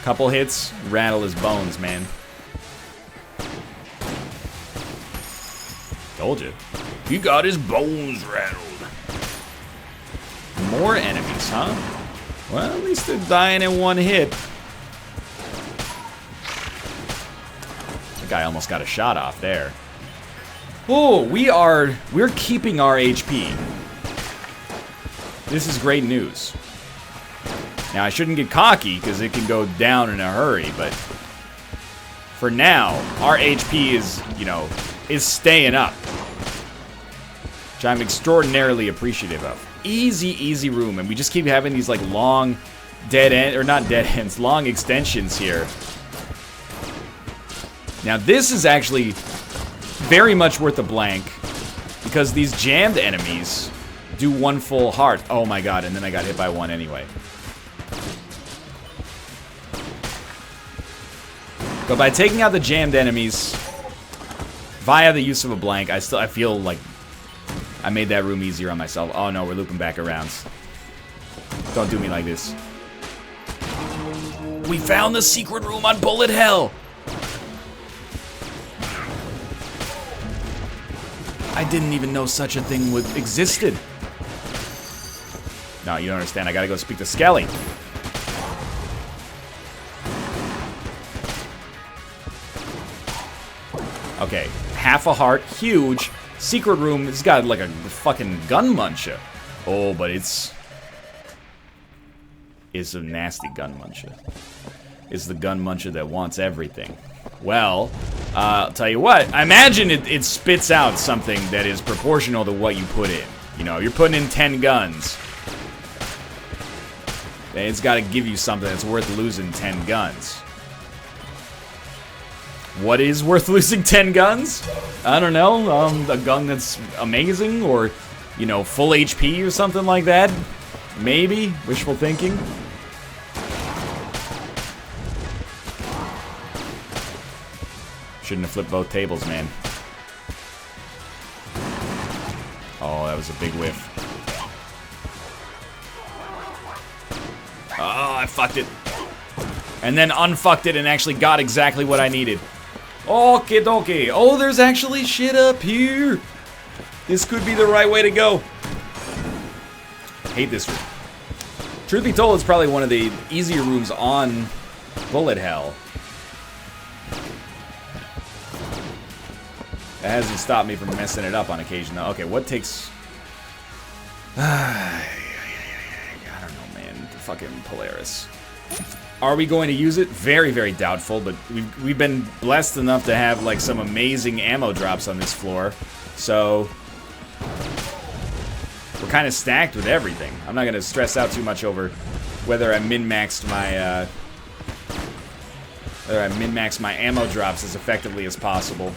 Couple hits, rattle his bones, man. Told you. He got his bones rattled. More enemies, huh? Well, at least they're dying in one hit. That guy almost got a shot off there. Oh, we're keeping our HP. This is great news. Now, I shouldn't get cocky, because it can go down in a hurry, but... For now, our HP is, is staying up. Which I'm extraordinarily appreciative of. Easy room, and we just keep having these, like, long dead end, or not dead ends, long extensions here. Now, this is actually very much worth a blank, because these jammed enemies do one full heart. Oh my god, and then I got hit by one anyway. But by taking out the jammed enemies via the use of a blank, I feel like I made that room easier on myself. Oh no, we're looping back around. Don't do me like this. We found the secret room on Bullet Hell! I didn't even know such a thing existed. No, you don't understand. I gotta go speak to Skelly. Okay, half a heart, huge. Secret room, it's got like a fucking gun muncher. Oh, but it's a nasty gun muncher. It's the gun muncher that wants everything. Well, I'll tell you what, I imagine it spits out something that is proportional to what you put in. You're putting in 10 guns. It's got to give you something that's worth losing 10 guns. What is worth losing 10 guns? I don't know. A gun that's amazing, or, full HP or something like that. Maybe. Wishful thinking. Shouldn't have flipped both tables, man. Oh, that was a big whiff. Oh, I fucked it. And then unfucked it and actually got exactly what I needed. Okie dokie. Oh, there's actually shit up here. This could be the right way to go. Hate this room. Truth be told, it's probably one of the easier rooms on Bullet Hell. That hasn't stopped me from messing it up on occasion, though. Okay, what takes... I don't know, man. The fucking Polaris. Are we going to use it? Very, very doubtful, but we've been blessed enough to have, like, some amazing ammo drops on this floor. So we're kind of stacked with everything. I'm not going to stress out too much over whether I min-maxed my ammo drops as effectively as possible.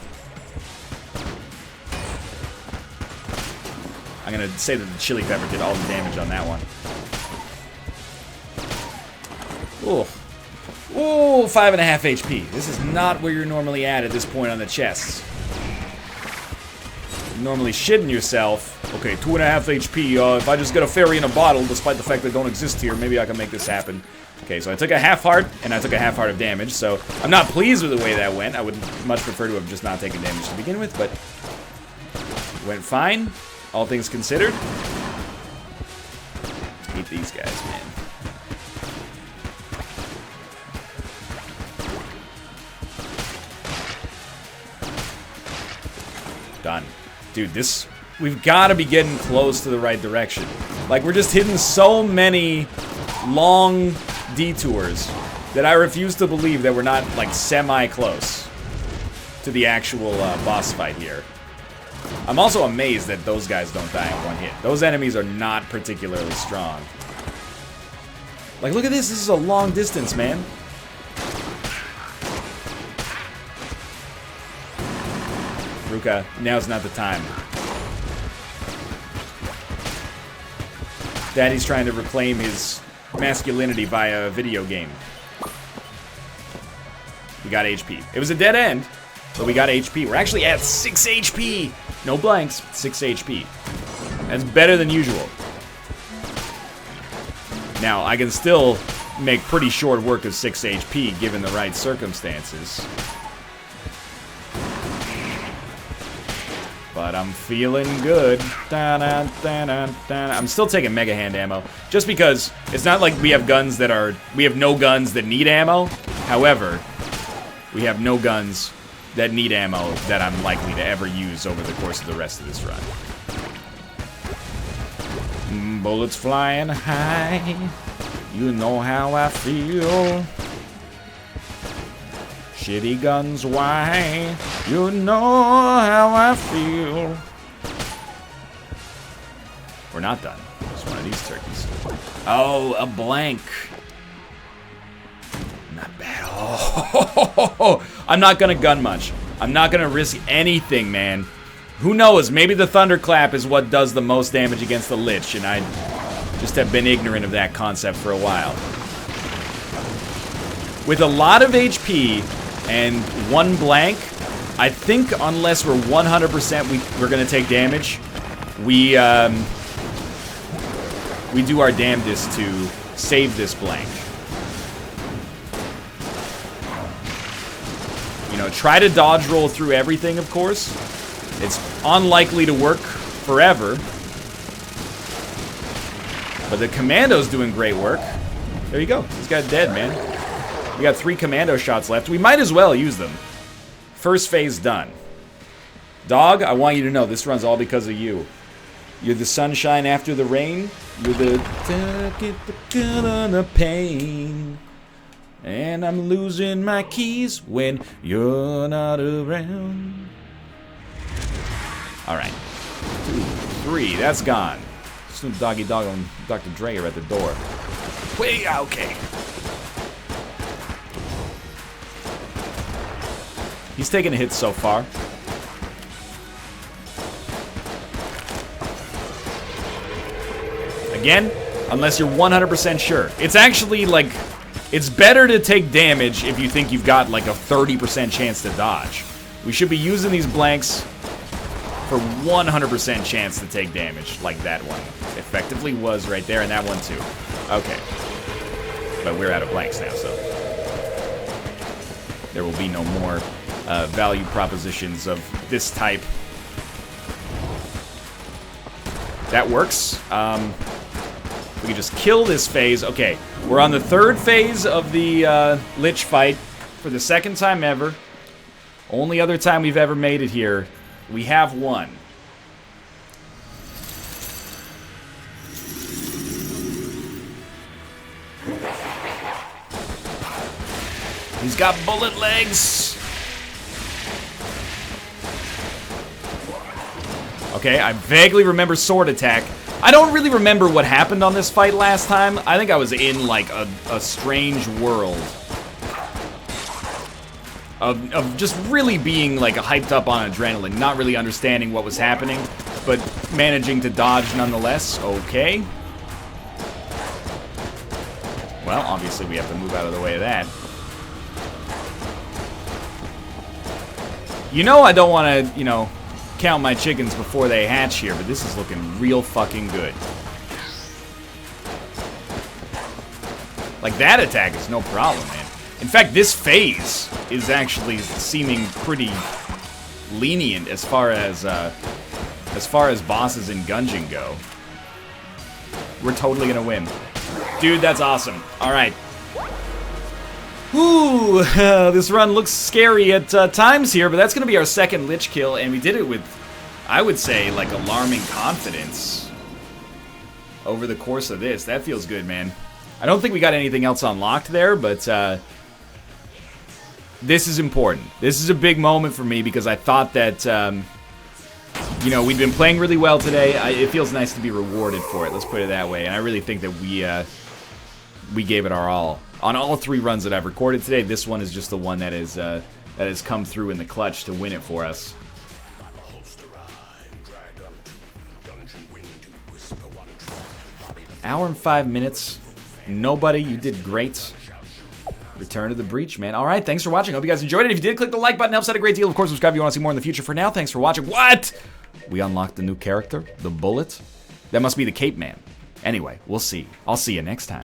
I'm going to say that the chili pepper did all the damage on that one. Ooh. Ooh, 5.5 HP. This is not where you're normally at this point on the chests. You're normally shitting yourself. Okay, 2.5 HP. If I just get a fairy in a bottle, despite the fact they don't exist here, maybe I can make this happen. Okay, so I took a half heart, and I took a half heart of damage, so I'm not pleased with the way that went. I would much prefer to have just not taken damage to begin with, but it went fine, all things considered. Let's beat these guys, man. Done. Dude, we've got to be getting close to the right direction. Like, we're just hitting so many long detours that I refuse to believe that we're not, like, semi-close to the actual boss fight here. I'm also amazed that those guys don't die in one hit. Those enemies are not particularly strong. Like, look at this. This is a long distance, man. Ruka, now's not the time. Daddy's trying to reclaim his masculinity via a video game. We got HP. It was a dead end, but we got HP. We're actually at 6 HP. No blanks, 6 HP. That's better than usual. Now, I can still make pretty short work of 6 HP given the right circumstances. But I'm feeling good. I'm still taking Mega Hand ammo, just because it's not like we have guns that are... We have no guns that need ammo. However, we have no guns that need ammo that I'm likely to ever use over the course of the rest of this run. Bullets flying high. You know how I feel. Shitty guns, why? You know how I feel. We're not done. It's one of these turkeys. Oh, a blank. Not bad. Oh, I'm not gonna gun much. I'm not gonna risk anything, man. Who knows? Maybe the thunderclap is what does the most damage against the Lich, and I just have been ignorant of that concept for a while. With a lot of HP and one blank, I think unless we're 100% we're gonna take damage, we do our damnedest to save this blank. You know, try to dodge roll through everything, of course. It's unlikely to work forever. But the commando's doing great work. There you go. This guy's dead, man. We got 3 commando shots left. We might as well use them. First phase done. Dog, I want you to know this run's all because of you. You're the sunshine after the rain. You're the pain. And I'm losing my keys when you're not around. Alright. 2, 3, that's gone. Snoop Doggy Dogg and Dr. Dre are at the door. Wait, okay. He's taking a hit so far. Again, unless you're 100% sure. It's actually like, it's better to take damage if you think you've got like a 30% chance to dodge. We should be using these blanks for 100% chance to take damage, like that one effectively was right there, and that one too. Okay. But we're out of blanks now, so there will be no more value propositions of this type. That works. We can just kill this phase. Okay, we're on the 3rd phase of the Lich fight for the 2nd time ever. Only other time we've ever made it here. We have won. He's got bullet legs. Okay, I vaguely remember sword attack. I don't really remember what happened on this fight last time. I think I was in, like, a strange world. Of just really being, like, hyped up on adrenaline. Not really understanding what was happening, but managing to dodge nonetheless. Okay. Well, obviously we have to move out of the way of that. You know I don't want to, you know, count my chickens before they hatch here, but this is looking real fucking good. Like, that attack is no problem, man. In fact, this phase is actually seeming pretty lenient as far as bosses in Gungeon go. We're totally gonna win. Dude, that's awesome. Alright. Ooh, this run looks scary at times here, but that's going to be our second Lich kill, and we did it with, I would say, like, alarming confidence over the course of this. That feels good, man. I don't think we got anything else unlocked there, but this is important. This is a big moment for me because I thought that, you know, we'd been playing really well today. It feels nice to be rewarded for it, let's put it that way, and I really think that we gave it our all. On all 3 runs that I've recorded today, this one is just the one that has come through in the clutch to win it for us. Hour and 5 minutes. Nobody, you did great. Return to the breach, man. All right, thanks for watching. Hope you guys enjoyed it. If you did, click the like button. Helps out a great deal. Of course, subscribe if you want to see more in the future. For now, thanks for watching. What? We unlocked the new character, the Bullet. That must be the Cape Man. Anyway, we'll see. I'll see you next time.